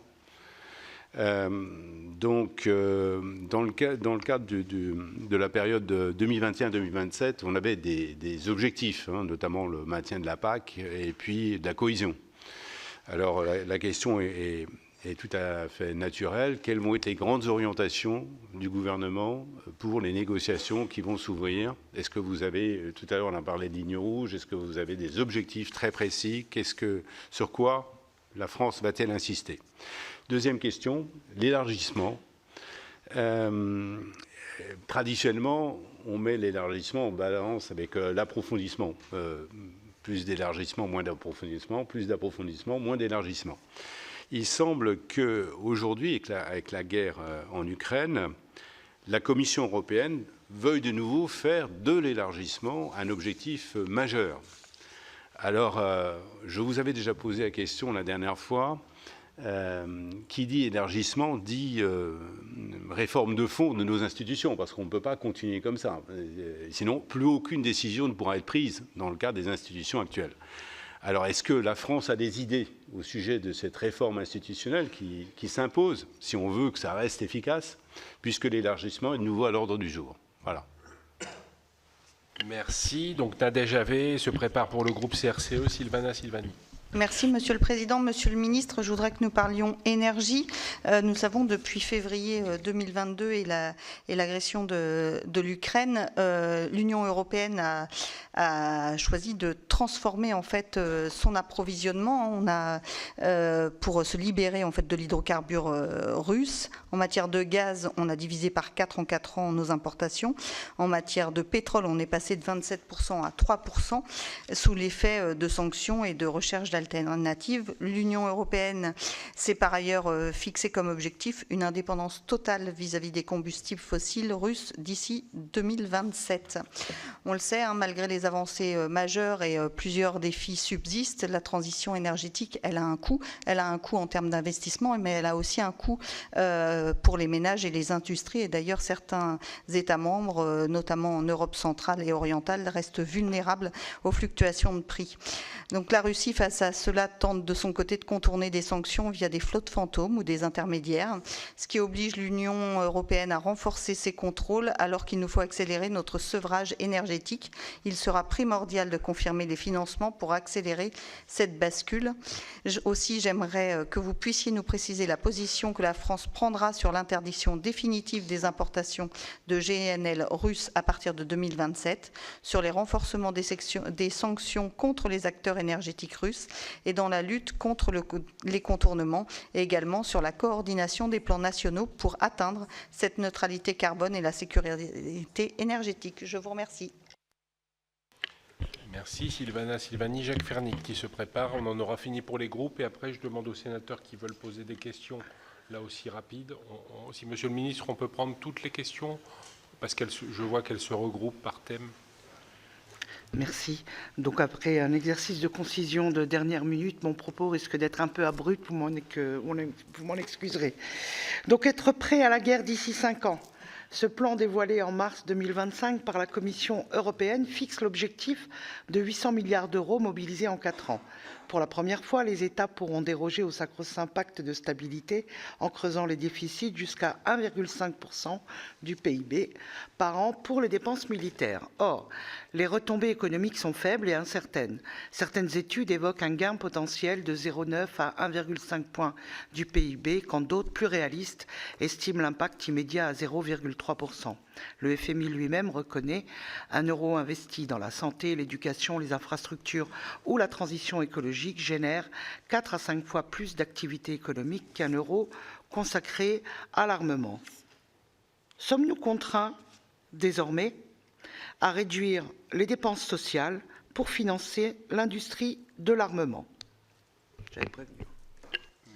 Donc, dans le cadre de la période 2021-2027, on avait des objectifs, notamment le maintien de la PAC et puis de la cohésion. Alors, la question est tout à fait naturelle. Quelles vont être les grandes orientations du gouvernement pour les négociations qui vont s'ouvrir? Est-ce que vous avez, tout à l'heure on a parlé de lignes rouges, est-ce que vous avez des objectifs très précis? Sur quoi la France va-t-elle insister? Deuxième question, l'élargissement. Traditionnellement, on met l'élargissement en balance avec l'approfondissement. Plus d'élargissement, moins d'approfondissement, plus d'approfondissement, moins d'élargissement. Il semble qu'aujourd'hui, avec la guerre en Ukraine, la Commission européenne veuille de nouveau faire de l'élargissement un objectif majeur. Alors, je vous avais déjà posé la question la dernière fois. Qui dit élargissement dit réforme de fond de nos institutions, parce qu'on ne peut pas continuer comme ça. Sinon, plus aucune décision ne pourra être prise dans le cadre des institutions actuelles. Alors, est-ce que la France a des idées au sujet de cette réforme institutionnelle qui s'impose, si on veut que ça reste efficace, puisque l'élargissement est de nouveau à l'ordre du jour? Voilà. Merci. Donc, Nadège Havet se prépare pour le groupe CRCE, Sylvana Silvani. Merci Monsieur le Président. Monsieur le Ministre, je voudrais que nous parlions énergie. Nous savons depuis février 2022 et l'agression de l'Ukraine, l'Union européenne a choisi de transformer en fait son approvisionnement. On a pour se libérer en fait de l'hydrocarbure russe. En matière de gaz, on a divisé par 4 en 4 ans nos importations. En matière de pétrole, on est passé de 27% à 3% sous l'effet de sanctions et de recherche d'alternatives. L'Union européenne s'est par ailleurs fixé comme objectif une indépendance totale vis-à-vis des combustibles fossiles russes d'ici 2027. On le sait, malgré les avancées majeures et plusieurs défis subsistent, la transition énergétique, elle a un coût. Elle a un coût en termes d'investissement, mais elle a aussi un coût pour les ménages et les industries. Et d'ailleurs, certains États membres, notamment en Europe centrale et orientale, restent vulnérables aux fluctuations de prix. Donc la Russie, face à cela, tente de son côté de contourner des sanctions via des flottes fantômes ou des intermédiaires, ce qui oblige l'Union européenne à renforcer ses contrôles alors qu'il nous faut accélérer notre sevrage énergétique. Il sera primordial de confirmer les financements pour accélérer cette bascule. Aussi, j'aimerais que vous puissiez nous préciser la position que la France prendra sur l'interdiction définitive des importations de GNL russes à partir de 2027, sur les renforcements des sanctions contre les acteurs énergétiques russes et dans la lutte contre les contournements, et également sur la coordination des plans nationaux pour atteindre cette neutralité carbone et la sécurité énergétique. Je vous remercie. Merci Sylvana Silvani. Jacques Fernic qui se prépare. On en aura fini pour les groupes et après je demande aux sénateurs qui veulent poser des questions, là aussi rapides. Si Monsieur le Ministre, on peut prendre toutes les questions parce que je vois qu'elles se regroupent par thème. Merci. Donc après un exercice de concision de dernière minute, mon propos risque d'être un peu abrupt, vous m'en excuserez. Donc être prêt à la guerre d'ici 5 ans. Ce plan dévoilé en mars 2025 par la Commission européenne fixe l'objectif de 800 milliards d'euros mobilisés en 4 ans. Pour la première fois, les États pourront déroger au sacro-saint pacte de stabilité en creusant les déficits jusqu'à 1,5% du PIB par an pour les dépenses militaires. Or, les retombées économiques sont faibles et incertaines. Certaines études évoquent un gain potentiel de 0,9 à 1,5 points du PIB, quand d'autres, plus réalistes, estiment l'impact immédiat à 0,3%. Le FMI lui-même reconnaît un euro investi dans la santé, l'éducation, les infrastructures ou la transition écologique génère 4 à 5 fois plus d'activité économique qu'un euro consacré à l'armement. Sommes-nous contraints désormais à réduire les dépenses sociales pour financer l'industrie de l'armement? J'avais prévenu.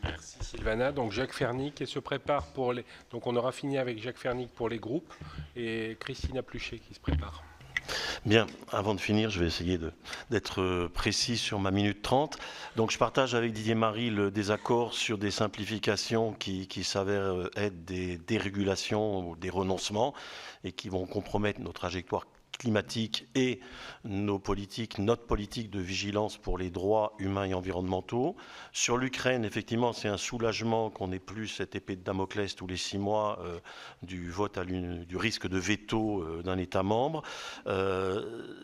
Merci Sylvana. Donc Jacques Fernic qui se prépare pour les... Donc on aura fini avec Jacques Fernic pour les groupes et Christina Pluchet qui se prépare. Bien, avant de finir, je vais essayer d'être précis sur ma minute 30. Donc je partage avec Didier Marie le désaccord sur des simplifications qui s'avèrent être des dérégulations ou des renoncements et qui vont compromettre nos trajectoires climatique et notre politique de vigilance pour les droits humains et environnementaux. Sur l'Ukraine, effectivement, c'est un soulagement qu'on n'ait plus cette épée de Damoclès tous les 6 mois du vote du risque de veto d'un État membre.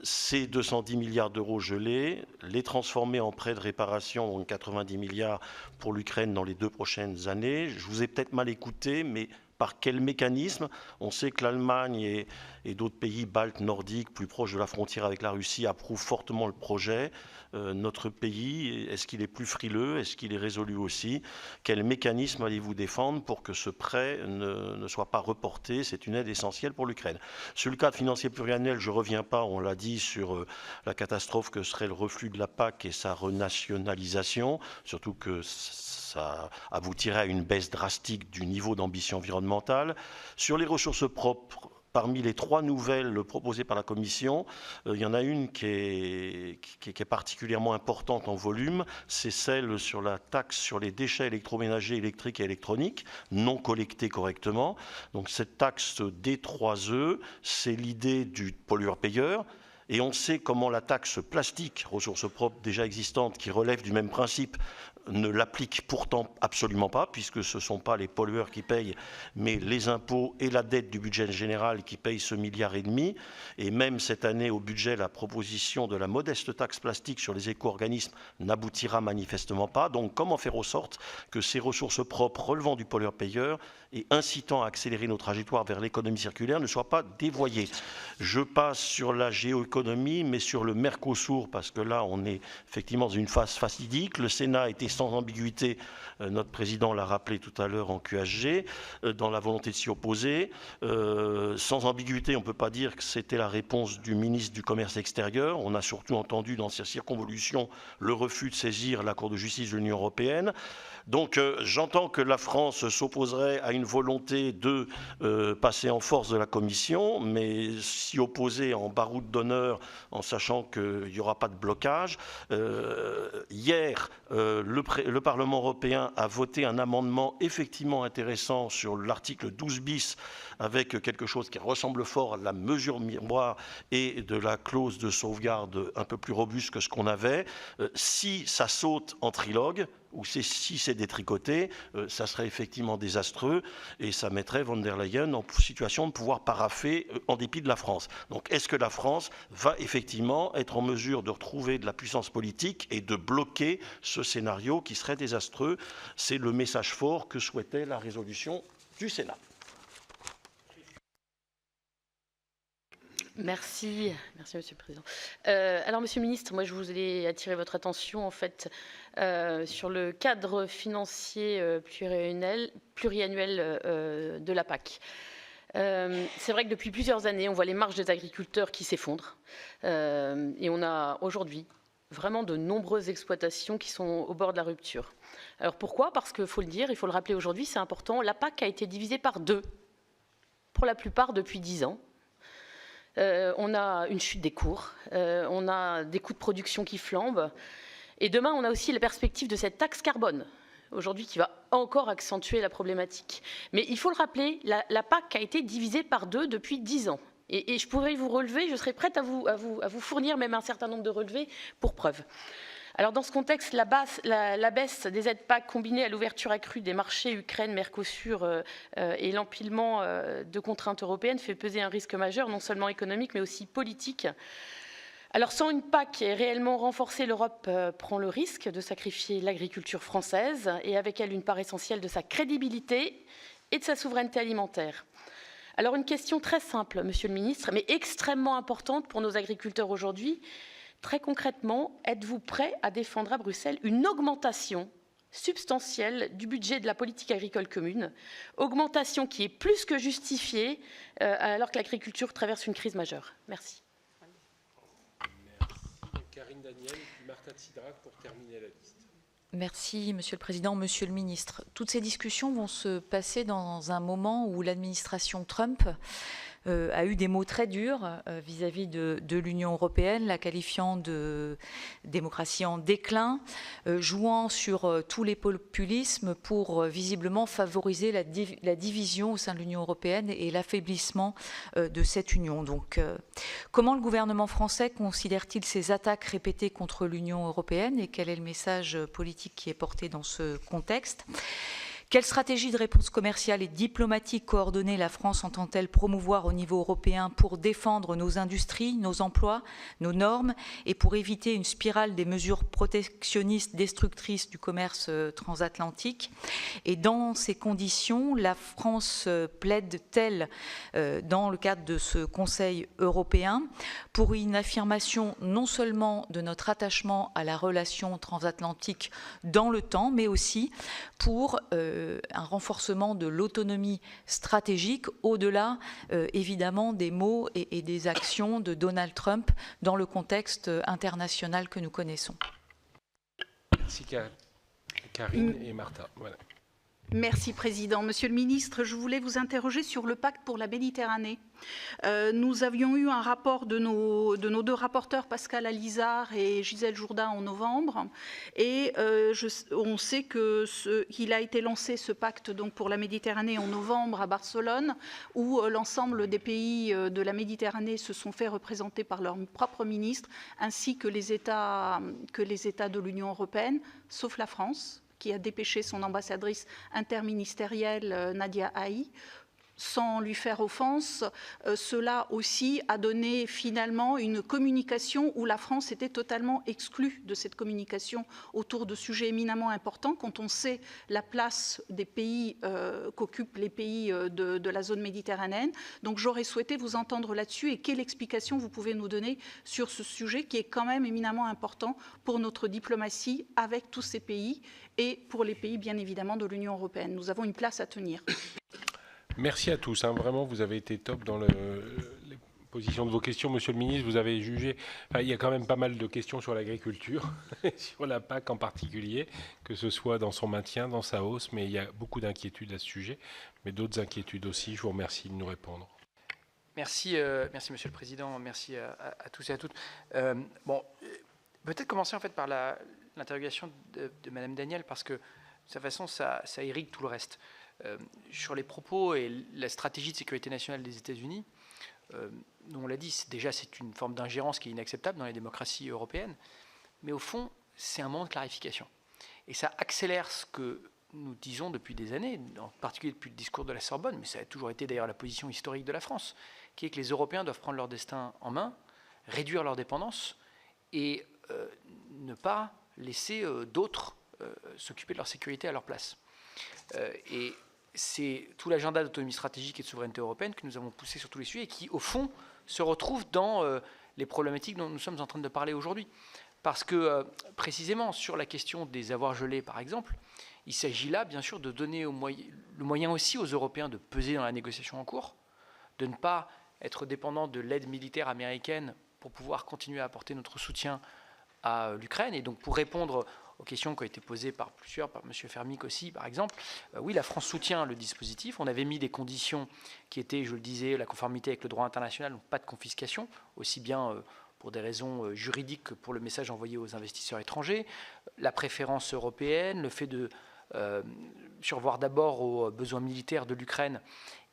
Ces 210 milliards d'euros gelés, les transformer en prêts de réparation, donc 90 milliards pour l'Ukraine dans les 2 prochaines années. Je vous ai peut-être mal écouté, mais par quel mécanisme? On sait que l'Allemagne et d'autres pays baltes, nordiques, plus proches de la frontière avec la Russie, approuvent fortement le projet. Notre pays, est-ce qu'il est plus frileux? Est-ce qu'il est résolu aussi? Quel mécanisme allez-vous défendre pour que ce prêt ne soit pas reporté? C'est une aide essentielle pour l'Ukraine. Sur le cadre financier pluriannuel, je ne reviens pas, on l'a dit, sur la catastrophe que serait le reflux de la PAC et sa renationalisation, surtout que ça aboutirait à une baisse drastique du niveau d'ambition environnementale. Sur les ressources propres, parmi les 3 nouvelles proposées par la Commission, il y en a une qui est particulièrement importante en volume, c'est celle sur la taxe sur les déchets électroménagers, électriques et électroniques, non collectés correctement. Donc cette taxe D3E, c'est l'idée du pollueur-payeur. Et on sait comment la taxe plastique, ressources propres déjà existante, qui relève du même principe, ne l'applique pourtant absolument pas, puisque ce ne sont pas les pollueurs qui payent, mais les impôts et la dette du budget général qui payent ce 1,5 milliard. Et même cette année, au budget, la proposition de la modeste taxe plastique sur les éco-organismes n'aboutira manifestement pas. Donc comment faire en sorte que ces ressources propres relevant du pollueur-payeur et incitant à accélérer nos trajectoires vers l'économie circulaire ne soient pas dévoyées? Je passe sur la géoéconomie, mais sur le Mercosur, parce que là, on est effectivement dans une phase fatidique. Le Sénat a été sans ambiguïté, notre président l'a rappelé tout à l'heure en QHG, dans la volonté de s'y opposer. Sans ambiguïté, on ne peut pas dire que c'était la réponse du ministre du Commerce extérieur. On a surtout entendu dans ces circonvolutions le refus de saisir la Cour de justice de l'Union européenne. Donc j'entends que la France s'opposerait à une volonté de passer en force de la Commission, mais s'y opposer en baroud d'honneur en sachant qu'il n'y aura pas de blocage. Hier, le le Parlement européen a voté un amendement effectivement intéressant sur l'article 12 bis, avec quelque chose qui ressemble fort à la mesure miroir et de la clause de sauvegarde un peu plus robuste que ce qu'on avait. Si ça saute en trilogue, ou si c'est détricoté, ça serait effectivement désastreux et ça mettrait von der Leyen en situation de pouvoir paraffer en dépit de la France. Donc est-ce que la France va effectivement être en mesure de retrouver de la puissance politique et de bloquer ce scénario qui serait désastreux? C'est le message fort que souhaitait la résolution du Sénat. Merci, Monsieur le Président. Alors, Monsieur le Ministre, moi, je voulais attirer votre attention, en fait, sur le cadre financier pluriannuel de la PAC. C'est vrai que depuis plusieurs années, on voit les marges des agriculteurs qui s'effondrent. Et on a aujourd'hui vraiment de nombreuses exploitations qui sont au bord de la rupture. Alors, pourquoi? Parce qu'il faut le dire, il faut le rappeler aujourd'hui, c'est important, la PAC a été divisée par 2, pour la plupart depuis 10 ans. On a une chute des cours, on a des coûts de production qui flambent. Et demain, on a aussi la perspective de cette taxe carbone, aujourd'hui qui va encore accentuer la problématique. Mais il faut le rappeler, la PAC a été divisée par 2 depuis 10 ans. Et je pourrais vous relever, je serais prête à vous fournir même un certain nombre de relevés pour preuve. Alors dans ce contexte, la baisse des aides PAC combinée à l'ouverture accrue des marchés Ukraine, Mercosur et l'empilement de contraintes européennes fait peser un risque majeur, non seulement économique, mais aussi politique. Alors sans une PAC réellement renforcée, l'Europe prend le risque de sacrifier l'agriculture française et avec elle une part essentielle de sa crédibilité et de sa souveraineté alimentaire. Alors une question très simple, Monsieur le Ministre, mais extrêmement importante pour nos agriculteurs aujourd'hui. Très concrètement, êtes-vous prêt à défendre à Bruxelles une augmentation substantielle du budget de la politique agricole commune, augmentation qui est plus que justifiée alors que l'agriculture traverse une crise majeure? Merci. Merci. Karine Daniel, puis Marta Tsidrac pour terminer la liste. Merci, Monsieur le Président. Monsieur le Ministre, toutes ces discussions vont se passer dans un moment où l'administration Trump a eu des mots très durs vis-à-vis de l'Union européenne, la qualifiant de démocratie en déclin, jouant sur tous les populismes pour visiblement favoriser la division au sein de l'Union européenne et l'affaiblissement de cette union. Donc, comment le gouvernement français considère-t-il ces attaques répétées contre l'Union européenne et quel est le message politique qui est porté dans ce contexte ? Quelle stratégie de réponse commerciale et diplomatique coordonnée la France entend-elle promouvoir au niveau européen pour défendre nos industries, nos emplois, nos normes et pour éviter une spirale des mesures protectionnistes destructrices du commerce transatlantique? Et dans ces conditions, la France plaide-t-elle dans le cadre de ce Conseil européen pour une affirmation non seulement de notre attachement à la relation transatlantique dans le temps, mais aussi pour un renforcement de l'autonomie stratégique au-delà évidemment des mots et des actions de Donald Trump dans le contexte international que nous connaissons. Merci Karine et Martha. Voilà. Merci Président. Monsieur le Ministre, je voulais vous interroger sur le pacte pour la Méditerranée. Nous avions eu un rapport de nos 2 rapporteurs, Pascal Alizard et Gisèle Jourda, en novembre. Et on sait qu'il a été lancé ce pacte donc, pour la Méditerranée en novembre à Barcelone, où l'ensemble des pays de la Méditerranée se sont fait représenter par leur propre ministre, ainsi que les États de l'Union européenne, sauf la France, qui a dépêché son ambassadrice interministérielle Nadia Haï. Sans lui faire offense, cela aussi a donné finalement une communication où la France était totalement exclue de cette communication autour de sujets éminemment importants quand on sait la place des pays qu'occupent les pays de la zone méditerranéenne. Donc j'aurais souhaité vous entendre là-dessus et quelle explication vous pouvez nous donner sur ce sujet qui est quand même éminemment important pour notre diplomatie avec tous ces pays et pour les pays bien évidemment de l'Union européenne. Nous avons une place à tenir. Merci à tous. Vraiment, vous avez été top dans les positions de vos questions. Monsieur le ministre, vous avez jugé... il y a quand même pas mal de questions sur l'agriculture, sur la PAC en particulier, que ce soit dans son maintien, dans sa hausse, mais il y a beaucoup d'inquiétudes à ce sujet, mais d'autres inquiétudes aussi. Je vous remercie de nous répondre. Merci, merci Monsieur le Président. Merci à tous et à toutes. Peut-être commencer en fait par l'interrogation de Madame Daniel parce que de sa façon, ça irrigue tout le reste. Sur les propos et la stratégie de sécurité nationale des États-Unis, nous on l'a dit, c'est une forme d'ingérence qui est inacceptable dans les démocraties européennes, mais au fond, c'est un moment de clarification. Et ça accélère ce que nous disons depuis des années, en particulier depuis le discours de la Sorbonne, mais ça a toujours été d'ailleurs la position historique de la France, qui est que les Européens doivent prendre leur destin en main, réduire leur dépendance et ne pas laisser d'autres s'occuper de leur sécurité à leur place. Et c'est tout l'agenda d'autonomie stratégique et de souveraineté européenne que nous avons poussé sur tous les sujets et qui, au fond, se retrouve dans les problématiques dont nous sommes en train de parler aujourd'hui. Parce que, précisément, sur la question des avoirs gelés, par exemple, il s'agit là, bien sûr, de donner le moyen aussi aux Européens de peser dans la négociation en cours, de ne pas être dépendants de l'aide militaire américaine pour pouvoir continuer à apporter notre soutien à l'Ukraine. Et donc, pour répondre aux questions qui ont été posées par plusieurs, par M. Fermic aussi, par exemple, oui, la France soutient le dispositif. On avait mis des conditions qui étaient, je le disais, la conformité avec le droit international, donc pas de confiscation, aussi bien pour des raisons juridiques que pour le message envoyé aux investisseurs étrangers, la préférence européenne, le fait de survoir d'abord aux besoins militaires de l'Ukraine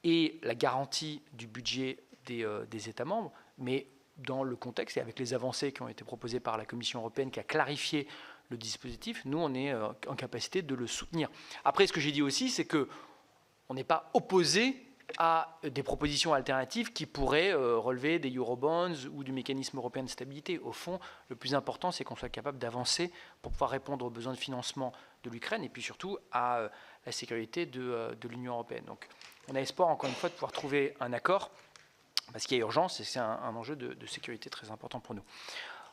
et la garantie du budget des États membres, mais dans le contexte et avec les avancées qui ont été proposées par la Commission européenne qui a clarifié le dispositif, nous, on est en capacité de le soutenir. Après, ce que j'ai dit aussi, c'est qu'on n'est pas opposé à des propositions alternatives qui pourraient relever des Eurobonds ou du mécanisme européen de stabilité. Au fond, le plus important, c'est qu'on soit capable d'avancer pour pouvoir répondre aux besoins de financement de l'Ukraine et puis surtout à la sécurité de l'Union européenne. Donc, on a espoir, encore une fois, de pouvoir trouver un accord parce qu'il y a urgence et c'est un enjeu de sécurité très important pour nous.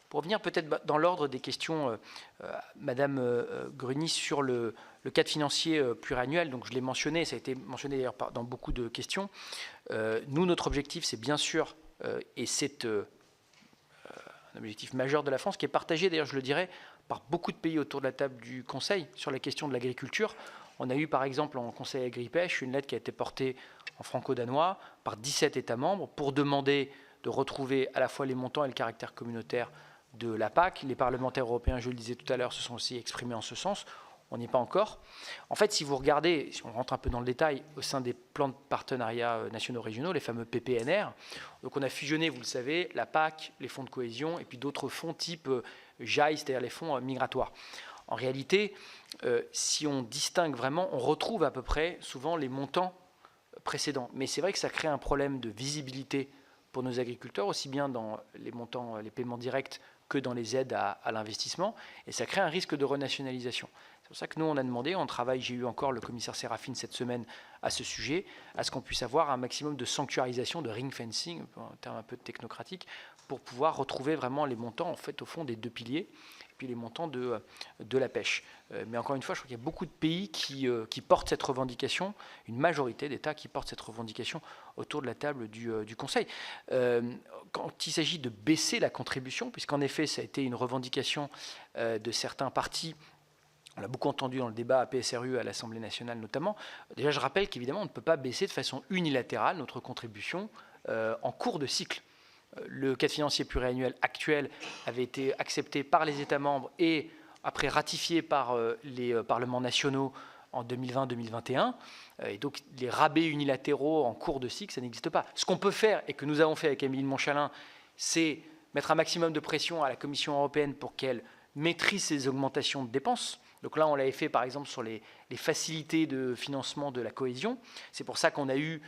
Pour revenir peut-être dans l'ordre des questions, Madame Gruny, sur le cadre financier pluriannuel, donc je l'ai mentionné, ça a été mentionné d'ailleurs dans beaucoup de questions. Nous, notre objectif, c'est bien sûr, et c'est un objectif majeur de la France, qui est partagé, d'ailleurs je le dirais, par beaucoup de pays autour de la table du Conseil sur la question de l'agriculture. On a eu par exemple en Conseil Agri-Pêche une lettre qui a été portée en franco-danois par 17 États membres pour demander de retrouver à la fois les montants et le caractère communautaire de la PAC. Les parlementaires européens, je le disais tout à l'heure, se sont aussi exprimés en ce sens. On n'y est pas encore. En fait, si vous regardez, si on rentre un peu dans le détail, au sein des plans de partenariat nationaux régionaux, les fameux PPNR, donc on a fusionné, vous le savez, la PAC, les fonds de cohésion et puis d'autres fonds type JAI, c'est-à-dire les fonds migratoires. En réalité, si on distingue vraiment, on retrouve à peu près souvent les montants précédents. Mais c'est vrai que ça crée un problème de visibilité pour nos agriculteurs, aussi bien dans les montants, les paiements directs que dans les aides à l'investissement, et ça crée un risque de renationalisation. C'est pour ça que nous, on a demandé, on travaille, j'ai eu encore le commissaire Sérafine cette semaine à ce sujet, à ce qu'on puisse avoir un maximum de sanctuarisation, de ring fencing, un terme un peu technocratique, pour pouvoir retrouver vraiment les montants, en fait, au fond des deux piliers, et puis les montants de la pêche. Mais encore une fois, je crois qu'il y a beaucoup de pays qui portent cette revendication, une majorité d'États qui portent cette revendication autour de la table du Conseil. Quand il s'agit de baisser la contribution, puisqu'en effet, ça a été une revendication de certains partis, on l'a beaucoup entendu dans le débat à PSRU, à l'Assemblée nationale notamment. Déjà, je rappelle qu'évidemment, on ne peut pas baisser de façon unilatérale notre contribution en cours de cycle. Le cadre financier pluriannuel actuel avait été accepté par les États membres et après ratifié par les parlements nationaux en 2020-2021. Et donc, les rabais unilatéraux en cours de cycle, ça n'existe pas. Ce qu'on peut faire, et que nous avons fait avec Émile Montchalin, c'est mettre un maximum de pression à la Commission européenne pour qu'elle maîtrise ces augmentations de dépenses. Donc là, on l'avait fait, par exemple, sur les facilités de financement de la cohésion. C'est pour ça qu'on a eu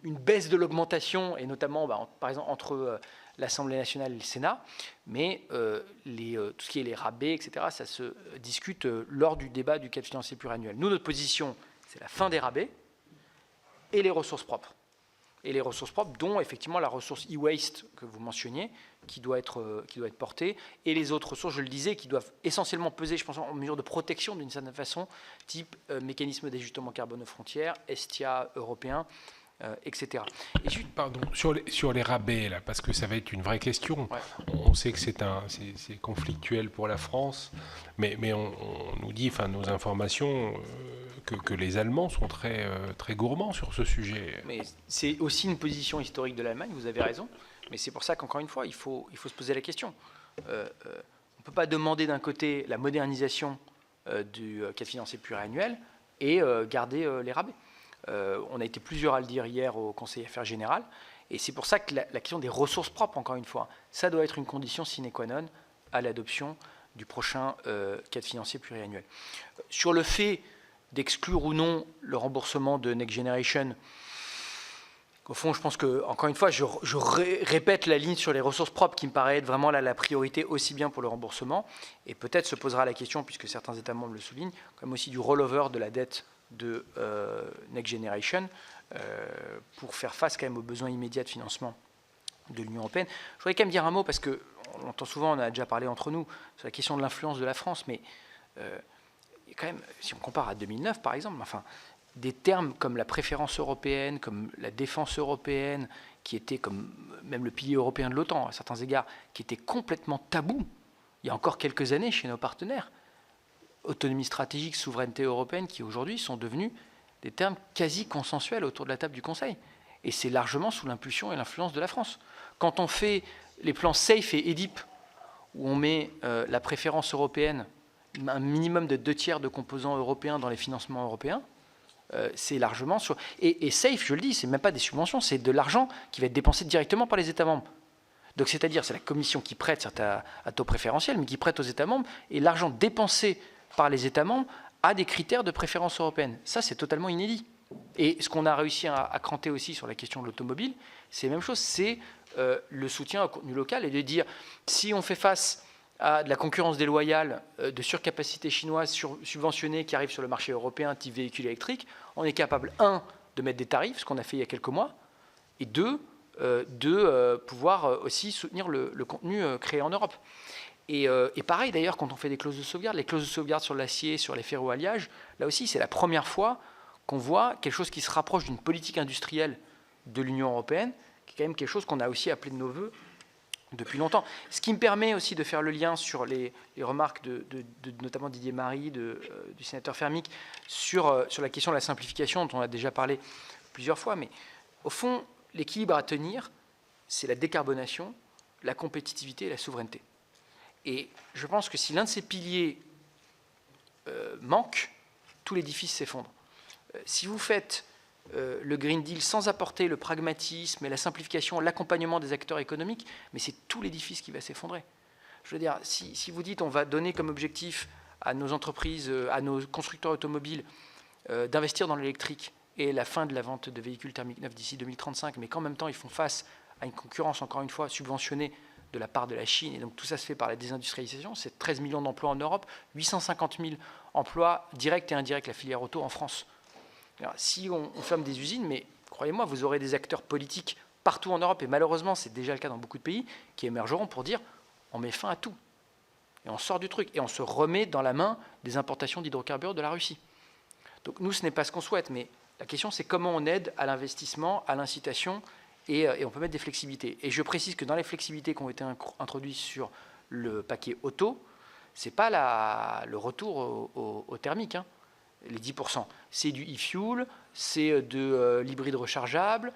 une baisse de l'augmentation, et notamment, par exemple, entre l'Assemblée nationale et le Sénat. Mais tout ce qui est les rabais, etc., ça se discute lors du débat du cadre financier pluriannuel. Nous, notre position, c'est la fin des rabais et les ressources propres. Et les ressources propres, dont effectivement la ressource e-waste que vous mentionniez, qui doit être portée, et les autres ressources, je le disais, qui doivent essentiellement peser, je pense, en mesure de protection d'une certaine façon, type mécanisme d'ajustement carbone aux frontières, STIA européen, etc. Et pardon, sur les rabais, là, parce que ça va être une vraie question. Ouais. On sait que c'est conflictuel pour la France, mais on nous dit, enfin, nos informations, que les Allemands sont très gourmands sur ce sujet. Mais c'est aussi une position historique de l'Allemagne, vous avez raison, mais c'est pour ça qu'encore une fois, il faut se poser la question. On ne peut pas demander d'un côté la modernisation du cadre financier pluriannuel et garder les rabais. On a été plusieurs à le dire hier au Conseil Affaires Générales, et c'est pour ça que la question des ressources propres, encore une fois, ça doit être une condition sine qua non à l'adoption du prochain cadre financier pluriannuel. Sur le fait d'exclure ou non le remboursement de Next Generation, au fond, je pense que, encore une fois, je répète la ligne sur les ressources propres qui me paraît être vraiment la priorité aussi bien pour le remboursement. Et peut-être se posera la question, puisque certains États membres le soulignent, comme aussi du rollover de la dette de Next Generation pour faire face quand même aux besoins immédiats de financement de l'Union européenne. Je voudrais quand même dire un mot, parce qu'on l'entend souvent, on a déjà parlé entre nous, sur la question de l'influence de la France, mais quand même, si on compare à 2009 par exemple, enfin, des termes comme la préférence européenne, comme la défense européenne, qui étaient comme même le pilier européen de l'OTAN à certains égards, qui étaient complètement tabous il y a encore quelques années chez nos partenaires. Autonomie stratégique, souveraineté européenne, qui aujourd'hui sont devenus des termes quasi consensuels autour de la table du Conseil. Et c'est largement sous l'impulsion et l'influence de la France. Quand on fait les plans SAFE et EDIP, où on met la préférence européenne, un minimum de 2/3 de composants européens dans les financements européens, c'est largement sur... Et SAFE, je le dis, c'est même pas des subventions, c'est de l'argent qui va être dépensé directement par les États membres. Donc c'est-à-dire, c'est la Commission qui prête, certes à taux préférentiel, mais qui prête aux États membres, et l'argent dépensé par les États membres a des critères de préférence européenne. Ça, c'est totalement inédit. Et ce qu'on a réussi à cranter aussi sur la question de l'automobile, c'est la même chose, c'est le soutien au contenu local et de dire, si on fait face à de la concurrence déloyale de surcapacité chinoise subventionnée qui arrive sur le marché européen type véhicule électrique, on est capable, 1, de mettre des tarifs, ce qu'on a fait il y a quelques mois, et 2, de pouvoir aussi soutenir le contenu créé en Europe. Et pareil d'ailleurs quand on fait des clauses de sauvegarde, les clauses de sauvegarde sur l'acier, sur les ferroalliages, là aussi c'est la première fois qu'on voit quelque chose qui se rapproche d'une politique industrielle de l'Union européenne, qui est quand même quelque chose qu'on a aussi appelé de nos voeux depuis longtemps. Ce qui me permet aussi de faire le lien sur les remarques de notamment Didier Marie, du sénateur Fermic, sur la question de la simplification dont on a déjà parlé plusieurs fois. Mais au fond, l'équilibre à tenir, c'est la décarbonation, la compétitivité et la souveraineté. Et je pense que si l'un de ces piliers manque, tout l'édifice s'effondre. Si vous faites le Green Deal sans apporter le pragmatisme et la simplification, l'accompagnement des acteurs économiques, mais c'est tout l'édifice qui va s'effondrer. Je veux dire, si vous dites on va donner comme objectif à nos entreprises, à nos constructeurs automobiles d'investir dans l'électrique et la fin de la vente de véhicules thermiques neufs d'ici 2035, mais qu'en même temps ils font face à une concurrence encore une fois subventionnée de la part de la Chine, et donc tout ça se fait par la désindustrialisation, c'est 13 millions d'emplois en Europe, 850 000 emplois directs et indirects la filière auto en France. Alors, si on ferme des usines, mais croyez-moi, vous aurez des acteurs politiques partout en Europe, et malheureusement c'est déjà le cas dans beaucoup de pays, qui émergeront pour dire on met fin à tout. Et on sort du truc, et on se remet dans la main des importations d'hydrocarbures de la Russie. Donc nous, ce n'est pas ce qu'on souhaite, mais la question c'est comment on aide à l'investissement, à l'incitation, et on peut mettre des flexibilités. Et je précise que dans les flexibilités qui ont été introduites sur le paquet auto, ce n'est pas le retour au thermique, hein, les 10%. C'est du e-fuel, c'est de l'hybride rechargeable,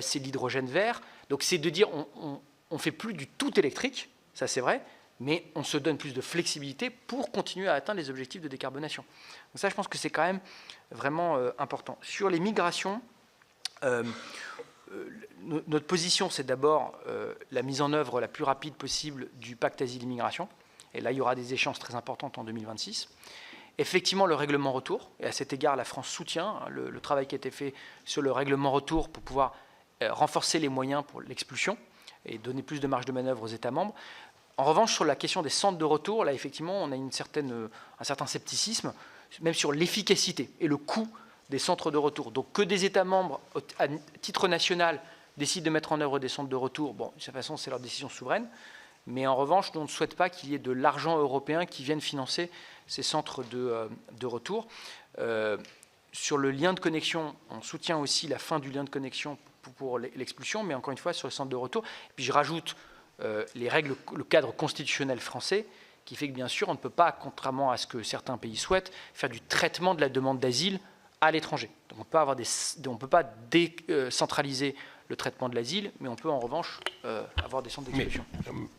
c'est de l'hydrogène vert. Donc c'est de dire on ne fait plus du tout électrique, ça c'est vrai, mais on se donne plus de flexibilité pour continuer à atteindre les objectifs de décarbonation. Donc ça, je pense que c'est quand même vraiment important. Sur les migrations, notre position, c'est d'abord la mise en œuvre la plus rapide possible du pacte asile-immigration. Et là, il y aura des échéances très importantes en 2026. Effectivement, le règlement retour. Et à cet égard, la France soutient le travail qui a été fait sur le règlement retour pour pouvoir renforcer les moyens pour l'expulsion et donner plus de marge de manœuvre aux États membres. En revanche, sur la question des centres de retour, là, effectivement, on a un certain scepticisme, même sur l'efficacité et le coût des centres de retour. Donc que des États membres, à titre national, décident de mettre en œuvre des centres de retour, bon, de toute façon, c'est leur décision souveraine. Mais en revanche, on ne souhaite pas qu'il y ait de l'argent européen qui vienne financer ces centres de retour. Sur le lien de connexion, on soutient aussi la fin du lien de connexion pour l'expulsion, mais encore une fois, sur le centre de retour. Et puis je rajoute les règles, le cadre constitutionnel français, qui fait que bien sûr, on ne peut pas, contrairement à ce que certains pays souhaitent, faire du traitement de la demande d'asile à l'étranger. Donc on ne peut pas décentraliser le traitement de l'asile, mais on peut en revanche avoir des centres d'expulsion.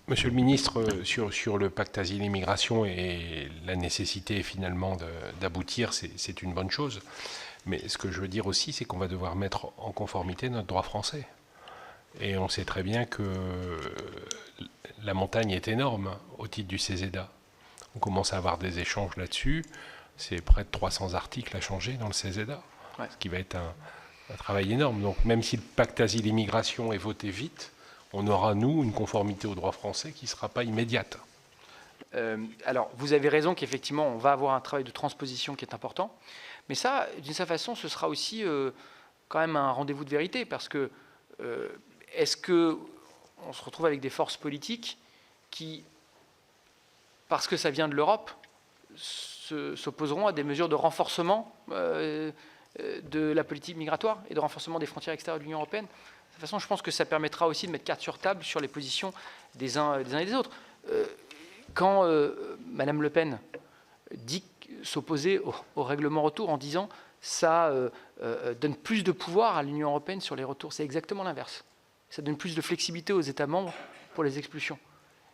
Monsieur le ministre, sur le pacte asile-immigration et la nécessité finalement d'aboutir, c'est une bonne chose. Mais ce que je veux dire aussi, c'est qu'on va devoir mettre en conformité notre droit français. Et on sait très bien que la montagne est énorme au titre du CESEDA. On commence à avoir des échanges là-dessus. C'est près de 300 articles à changer dans le CESEDA, ce qui va être un travail énorme. Donc même si le pacte asile-immigration est voté vite, on aura, nous, une conformité au droit français qui ne sera pas immédiate. Alors, vous avez raison qu'effectivement, on va avoir un travail de transposition qui est important. Mais ça, d'une certaine façon, ce sera aussi quand même un rendez-vous de vérité, parce que est-ce qu'on se retrouve avec des forces politiques qui, parce que ça vient de l'Europe, s'opposeront à des mesures de renforcement de la politique migratoire et de renforcement des frontières extérieures de l'Union européenne? De toute façon, je pense que ça permettra aussi de mettre carte sur table sur les positions des uns et des autres. Quand Mme Le Pen dit s'opposer au règlement retour en disant ça donne plus de pouvoir à l'Union européenne sur les retours, c'est exactement l'inverse. Ça donne plus de flexibilité aux États membres pour les expulsions.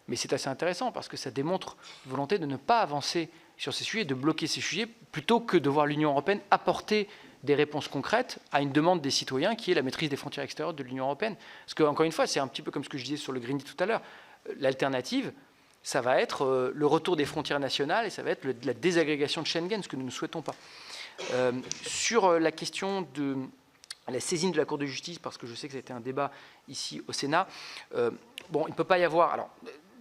Mais c'est assez intéressant parce que ça démontre une volonté de ne pas avancer sur ces sujets, de bloquer ces sujets, plutôt que de voir l'Union européenne apporter des réponses concrètes à une demande des citoyens qui est la maîtrise des frontières extérieures de l'Union européenne. Parce que, encore une fois, c'est un petit peu comme ce que je disais sur le Green Deal tout à l'heure. L'alternative, ça va être le retour des frontières nationales et ça va être la désagrégation de Schengen, ce que nous ne souhaitons pas. Sur la question de la saisine de la Cour de justice, parce que je sais que ça a été un débat ici au Sénat, bon, il ne peut pas y avoir... Alors,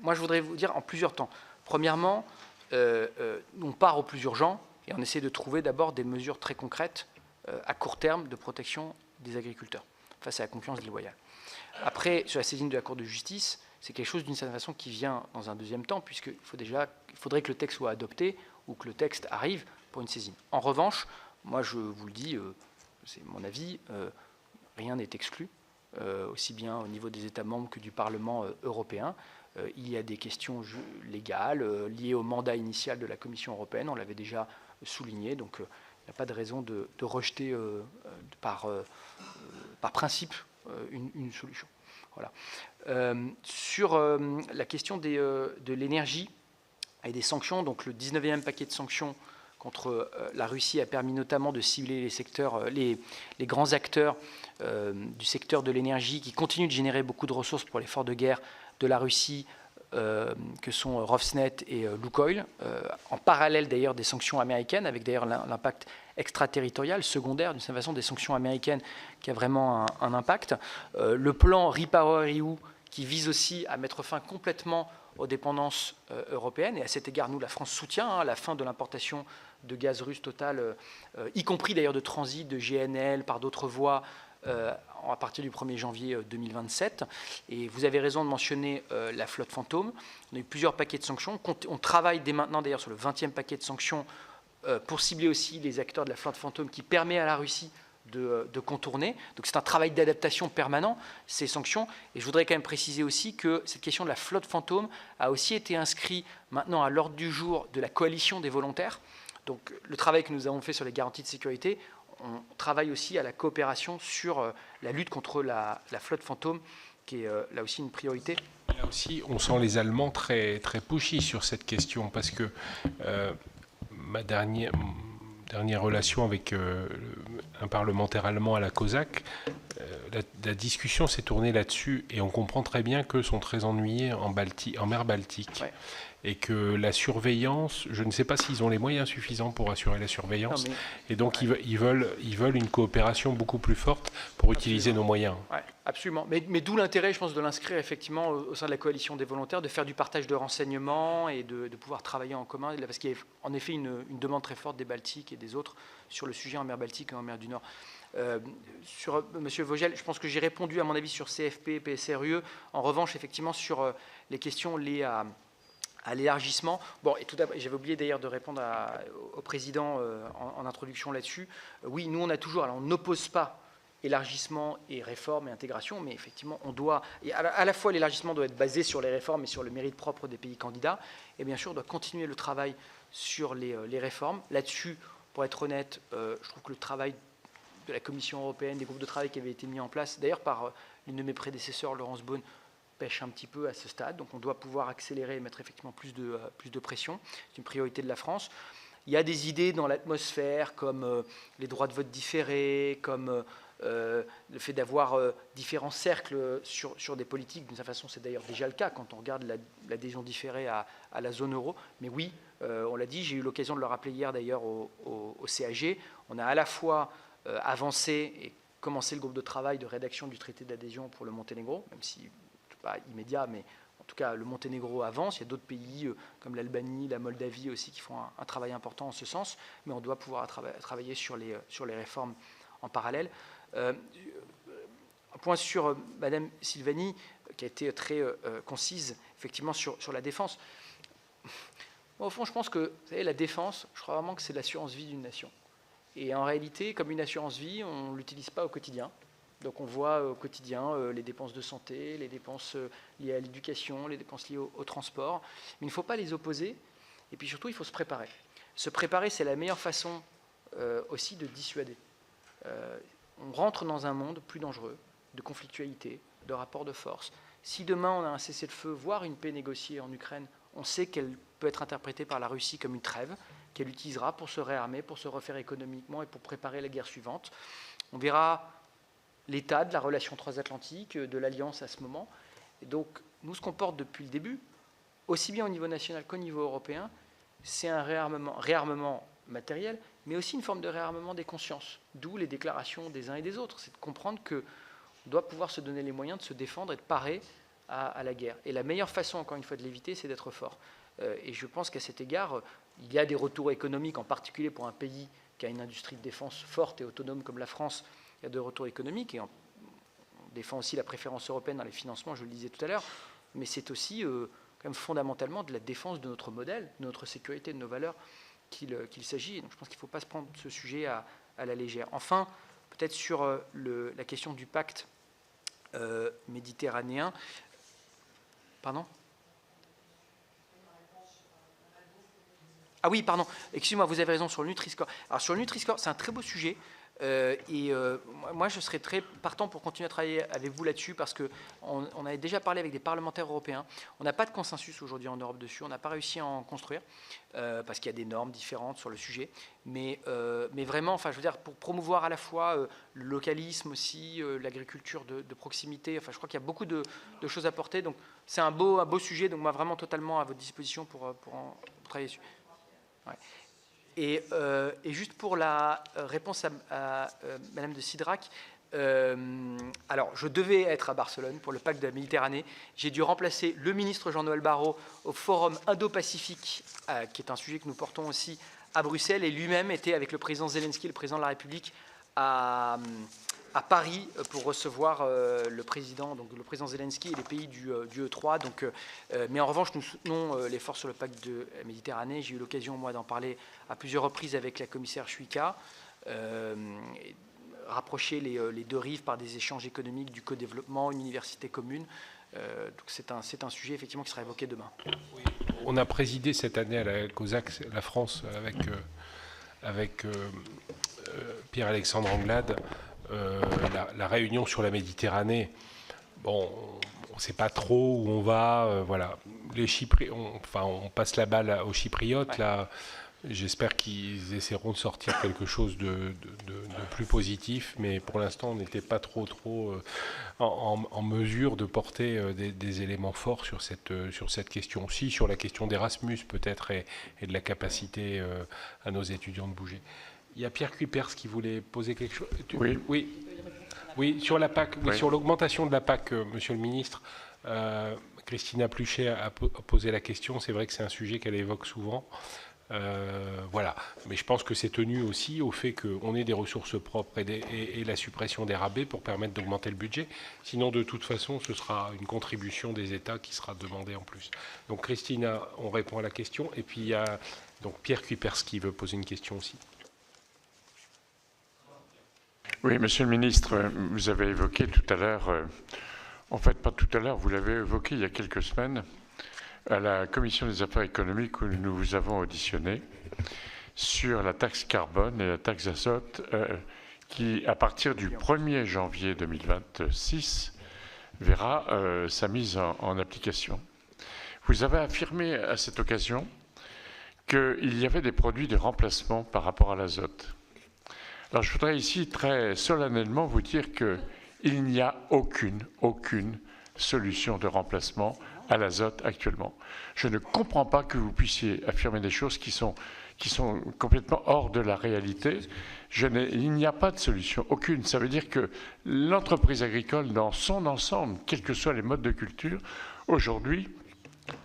moi, je voudrais vous dire en plusieurs temps. Premièrement, on part au plus urgent et on essaie de trouver d'abord des mesures très concrètes à court terme de protection des agriculteurs face à la concurrence déloyale. Après, sur la saisine de la Cour de justice, c'est quelque chose d'une certaine façon qui vient dans un deuxième temps, puisqu'il faudrait que le texte soit adopté ou que le texte arrive pour une saisine. En revanche, moi je vous le dis, c'est mon avis, rien n'est exclu, aussi bien au niveau des États membres que du Parlement européen. Il y a des questions légales liées au mandat initial de la Commission européenne, on l'avait déjà souligné, donc il n'y a pas de raison de rejeter par principe une solution. Voilà. Sur la question de l'énergie et des sanctions, donc le 19e paquet de sanctions contre la Russie a permis notamment de cibler les secteurs, les grands acteurs du secteur de l'énergie qui continuent de générer beaucoup de ressources pour l'effort de guerre de la Russie, que sont Rosneft et Lukoil, en parallèle d'ailleurs des sanctions américaines, avec d'ailleurs l'impact extraterritorial, secondaire, d'une certaine façon, des sanctions américaines qui a vraiment un impact. Le plan REPowerEU qui vise aussi à mettre fin complètement aux dépendances européennes, et à cet égard, nous, la France soutient la fin de l'importation de gaz russe Total, y compris d'ailleurs de transit, de GNL, par d'autres voies, à partir du 1er janvier 2027. Et vous avez raison de mentionner la flotte fantôme. On a eu plusieurs paquets de sanctions. On travaille dès maintenant d'ailleurs sur le 20e paquet de sanctions pour cibler aussi les acteurs de la flotte fantôme qui permet à la Russie de contourner. Donc c'est un travail d'adaptation permanent, ces sanctions. Et je voudrais quand même préciser aussi que cette question de la flotte fantôme a aussi été inscrite maintenant à l'ordre du jour de la coalition des volontaires. Donc le travail que nous avons fait sur les garanties de sécurité, on travaille aussi à la coopération sur la lutte contre la flotte fantôme, qui est là aussi une priorité. Là aussi, on sent les Allemands très, très pushy sur cette question, parce que ma dernière relation avec un parlementaire allemand à la COSAC, la discussion s'est tournée là-dessus, et on comprend très bien qu'eux sont très ennuyés en mer Baltique. Ouais. Et que la surveillance, je ne sais pas s'ils ont les moyens suffisants pour assurer la surveillance, et donc ouais. ils veulent une coopération beaucoup plus forte pour utiliser nos moyens. Ouais, absolument, mais d'où l'intérêt, je pense, de l'inscrire effectivement au sein de la coalition des volontaires, de faire du partage de renseignements et de pouvoir travailler en commun, parce qu'il y a en effet une demande très forte des Baltiques et des autres sur le sujet en mer Baltique et en mer du Nord. Sur Monsieur Vogel, je pense que j'ai répondu à mon avis sur CFP, PSRUE. En revanche, effectivement, sur les questions liées à l'élargissement. Bon, et tout d'abord, j'avais oublié d'ailleurs de répondre au président en introduction là-dessus. Oui, nous on a toujours, alors on n'oppose pas élargissement et réforme et intégration, mais effectivement on doit, et à la fois l'élargissement doit être basé sur les réformes et sur le mérite propre des pays candidats, et bien sûr on doit continuer le travail sur les réformes. Là-dessus, pour être honnête, je trouve que le travail de la Commission européenne, des groupes de travail qui avaient été mis en place, d'ailleurs par l'une de mes prédécesseurs, Laurence Beaune, pêche un petit peu à ce stade. Donc on doit pouvoir accélérer et mettre effectivement plus de pression. C'est une priorité de la France. Il y a des idées dans l'atmosphère comme les droits de vote différés, comme le fait d'avoir différents cercles sur des politiques. D'une certaine façon, c'est d'ailleurs déjà le cas quand on regarde l'adhésion différée à la zone euro. Mais oui, on l'a dit, j'ai eu l'occasion de le rappeler hier d'ailleurs au CAG. On a à la fois avancé et commencé le groupe de travail de rédaction du traité d'adhésion pour le Monténégro, même si ce n'est pas immédiat, mais en tout cas le Monténégro avance. Il y a d'autres pays comme l'Albanie, la Moldavie aussi qui font un travail important en ce sens, mais on doit pouvoir travailler sur les réformes en parallèle. Un point sur Madame Silvani, qui a été très concise, effectivement, sur la défense. Moi, au fond, je pense que, vous savez, la défense, je crois vraiment que c'est l'assurance vie d'une nation. Et en réalité, comme une assurance vie, on ne l'utilise pas au quotidien. Donc on voit au quotidien les dépenses de santé, les dépenses liées à l'éducation, les dépenses liées au transport. Mais il ne faut pas les opposer. Et puis surtout, il faut se préparer. Se préparer, c'est la meilleure façon aussi de dissuader. On rentre dans un monde plus dangereux, de conflictualité, de rapport de force. Si demain on a un cessez-le-feu, voire une paix négociée en Ukraine, on sait qu'elle peut être interprétée par la Russie comme une trêve, qu'elle utilisera pour se réarmer, pour se refaire économiquement et pour préparer la guerre suivante. On verra l'état de la relation transatlantique, de l'Alliance à ce moment. Et donc, nous, ce qu'on porte depuis le début, aussi bien au niveau national qu'au niveau européen, c'est un réarmement matériel, mais aussi une forme de réarmement des consciences, d'où les déclarations des uns et des autres. C'est de comprendre qu'on doit pouvoir se donner les moyens de se défendre et de parer à la guerre. Et la meilleure façon, encore une fois, de l'éviter, c'est d'être fort. Et je pense qu'à cet égard, il y a des retours économiques, en particulier pour un pays qui a une industrie de défense forte et autonome comme la France. Il y a des retours économiques, et on défend aussi la préférence européenne dans les financements, je le disais tout à l'heure, mais c'est aussi quand même fondamentalement de la défense de notre modèle, de notre sécurité, de nos valeurs qu'il s'agit. Donc je pense qu'il ne faut pas se prendre ce sujet à la légère. Enfin, peut-être sur la question du pacte méditerranéen. Pardon ? Ah oui, pardon, excusez-moi, vous avez raison sur le Nutri-Score. Alors sur le Nutri-Score, c'est un très beau sujet. Moi, je serais très partant pour continuer à travailler avec vous là-dessus parce qu'on avait déjà parlé avec des parlementaires européens. On n'a pas de consensus aujourd'hui en Europe dessus. On n'a pas réussi à en construire parce qu'il y a des normes différentes sur le sujet. Mais vraiment, enfin, je veux dire, pour promouvoir à la fois le localisme aussi, l'agriculture de proximité. Enfin, je crois qu'il y a beaucoup de choses à porter. Donc, c'est un beau sujet. Donc, moi, vraiment totalement à votre disposition pour travailler dessus. Ouais. Et juste pour la réponse à Madame de Cidrac, alors je devais être à Barcelone pour le pacte de la Méditerranée. J'ai dû remplacer le ministre Jean-Noël Barrot au Forum Indo-Pacifique, qui est un sujet que nous portons aussi à Bruxelles, et lui-même était avec le président Zelensky, le président de la République, à Paris pour recevoir le président Zelensky et les pays du E3. Donc, mais en revanche, nous soutenons l'effort sur le pacte de la Méditerranée. J'ai eu l'occasion, moi, d'en parler à plusieurs reprises avec la commissaire Chouika. Rapprocher les deux rives par des échanges économiques, du co-développement, une université commune. Donc c'est un sujet effectivement qui sera évoqué demain. Oui. On a présidé cette année à la COSAC, la France, avec Pierre-Alexandre Anglade, la réunion sur la Méditerranée. Bon, on ne sait pas trop où on va. Voilà. On passe la balle aux Chypriotes. Ouais. Là, j'espère qu'ils essaieront de sortir quelque chose de plus positif, mais pour l'instant, on n'était pas trop en mesure de porter des éléments forts sur cette question. Aussi, sur la question d'Erasmus, peut-être, et de la capacité à nos étudiants de bouger. Il y a Pierre Cuypers qui voulait poser quelque chose. Oui, sur la PAC, oui, sur l'augmentation de la PAC, Monsieur le Ministre. Christina Pluchet a posé la question. C'est vrai que c'est un sujet qu'elle évoque souvent. Voilà. Mais je pense que c'est tenu aussi au fait qu'on ait des ressources propres et la suppression des rabais pour permettre d'augmenter le budget. Sinon, de toute façon, ce sera une contribution des États qui sera demandée en plus. Donc, Christina, on répond à la question. Et puis, il y a donc Pierre Cuypers qui veut poser une question aussi. Oui, Monsieur le Ministre, vous avez évoqué tout à l'heure, en fait pas tout à l'heure, vous l'avez évoqué il y a quelques semaines, à la Commission des affaires économiques où nous vous avons auditionné sur la taxe carbone et la taxe azote qui, à partir du 1er janvier 2026, verra sa mise en application. Vous avez affirmé à cette occasion qu'il y avait des produits de remplacement par rapport à l'azote. Alors je voudrais ici très solennellement vous dire qu'il n'y a aucune solution de remplacement à l'azote actuellement. Je ne comprends pas que vous puissiez affirmer des choses qui sont complètement hors de la réalité. Il n'y a pas de solution, aucune. Ça veut dire que l'entreprise agricole, dans son ensemble, quels que soient les modes de culture, aujourd'hui,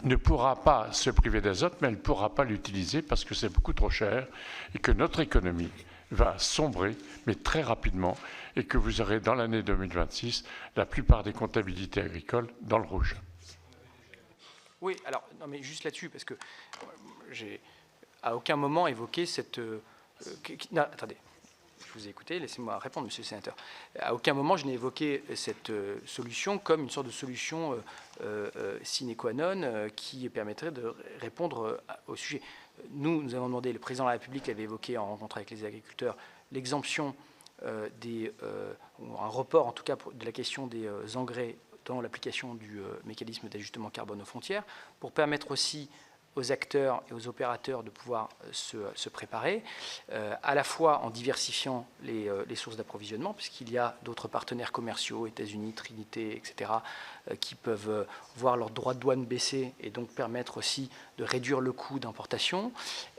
ne pourra pas se priver d'azote, mais elle ne pourra pas l'utiliser parce que c'est beaucoup trop cher et que notre économie va sombrer, mais très rapidement, et que vous aurez dans l'année 2026 la plupart des comptabilités agricoles dans le rouge. Oui, alors, non, mais juste là-dessus, parce que j'ai à aucun moment évoqué cette... non, attendez, je vous ai écouté, laissez-moi répondre, monsieur le sénateur. À aucun moment, je n'ai évoqué cette solution comme une sorte de solution sine qua non qui permettrait de répondre au sujet. Nous avons demandé, le président de la République l'avait évoqué en rencontre avec les agriculteurs, l'exemption un report en tout cas de la question des engrais dans l'application du mécanisme d'ajustement carbone aux frontières, pour permettre aussi aux acteurs et aux opérateurs de pouvoir se préparer, à la fois en diversifiant les sources d'approvisionnement, puisqu'il y a d'autres partenaires commerciaux, États-Unis, Trinité, etc., qui peuvent voir leurs droits de douane baisser et donc permettre aussi de réduire le coût d'importation,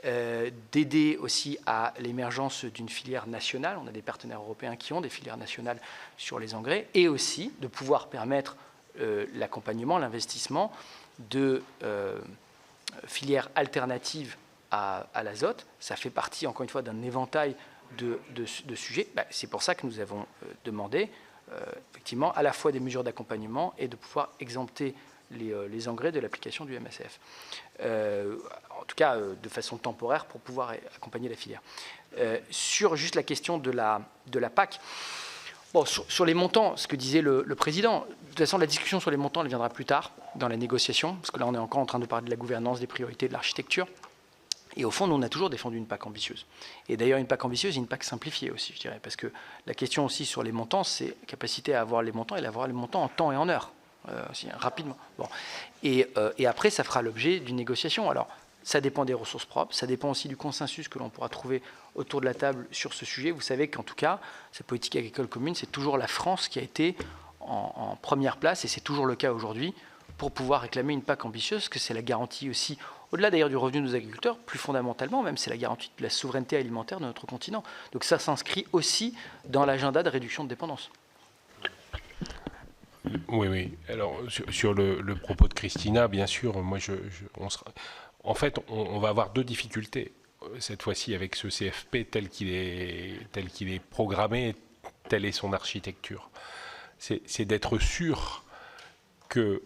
d'aider aussi à l'émergence d'une filière nationale. On a des partenaires européens qui ont des filières nationales sur les engrais, et aussi de pouvoir permettre l'accompagnement, l'investissement de filières alternatives à l'azote. Ça fait partie, encore une fois, d'un éventail de sujets. C'est pour ça que nous avons demandé, effectivement, à la fois des mesures d'accompagnement et de pouvoir exempter les engrais de l'application du MSF. En tout cas, de façon temporaire, pour pouvoir accompagner la filière. Sur juste la question de la PAC, bon, sur les montants, ce que disait le président, de toute façon, la discussion sur les montants, elle viendra plus tard dans la négociation, parce que là, on est encore en train de parler de la gouvernance, des priorités, de l'architecture. Et au fond, nous, on a toujours défendu une PAC ambitieuse. Et d'ailleurs, une PAC ambitieuse et une PAC simplifiée aussi, je dirais, parce que la question aussi sur les montants, c'est la capacité à avoir les montants et à avoir les montants en temps et en heure, aussi, rapidement. Bon. Et après, ça fera l'objet d'une négociation. Alors, ça dépend des ressources propres, ça dépend aussi du consensus que l'on pourra trouver autour de la table sur ce sujet. Vous savez qu'en tout cas, cette politique agricole commune, c'est toujours la France qui a été en première place, et c'est toujours le cas aujourd'hui, pour pouvoir réclamer une PAC ambitieuse, parce que c'est la garantie aussi, au-delà d'ailleurs du revenu de nos agriculteurs, plus fondamentalement même, c'est la garantie de la souveraineté alimentaire de notre continent. Donc ça s'inscrit aussi dans l'agenda de réduction de dépendance. Oui. Alors, sur le propos de Christina, bien sûr, moi, en fait, on va avoir deux difficultés cette fois-ci avec ce CFP tel qu'il est programmé, telle est son architecture. C'est d'être sûr que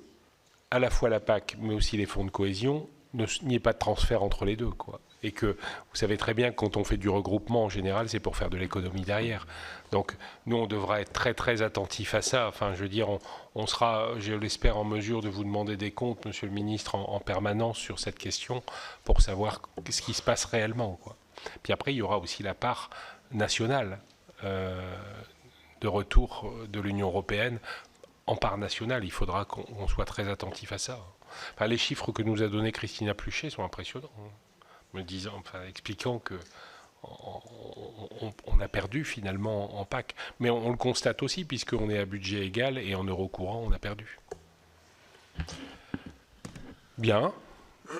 à la fois la PAC, mais aussi les fonds de cohésion, il n'y ait pas de transfert entre les deux, quoi. Et que vous savez très bien que quand on fait du regroupement, en général, c'est pour faire de l'économie derrière. Donc, nous, on devra être très, très attentifs à ça. Enfin, je veux dire, on sera, je l'espère, en mesure de vous demander des comptes, Monsieur le Ministre, en permanence sur cette question, pour savoir ce qui se passe réellement, quoi. Puis après, il y aura aussi la part nationale de retour de l'Union européenne. En part nationale, il faudra qu'on soit très attentif à ça. Enfin, les chiffres que nous a donnés Christina Pluchet sont impressionnants, expliquant que on a perdu finalement en PAC. Mais on le constate aussi, puisqu'on est à budget égal et en euros courants, on a perdu. Bien.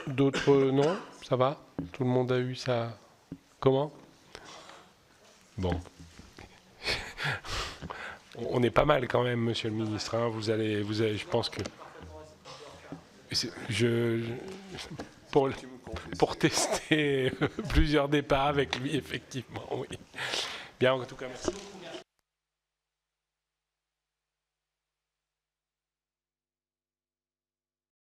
D'autres non? Ça va? Tout le monde a eu ça? Comment? Bon. On est pas mal quand même, Monsieur le Ministre. Hein. Vous allez, je pense que pour tester plusieurs départs avec lui, effectivement. Oui. Bien, en tout cas, merci.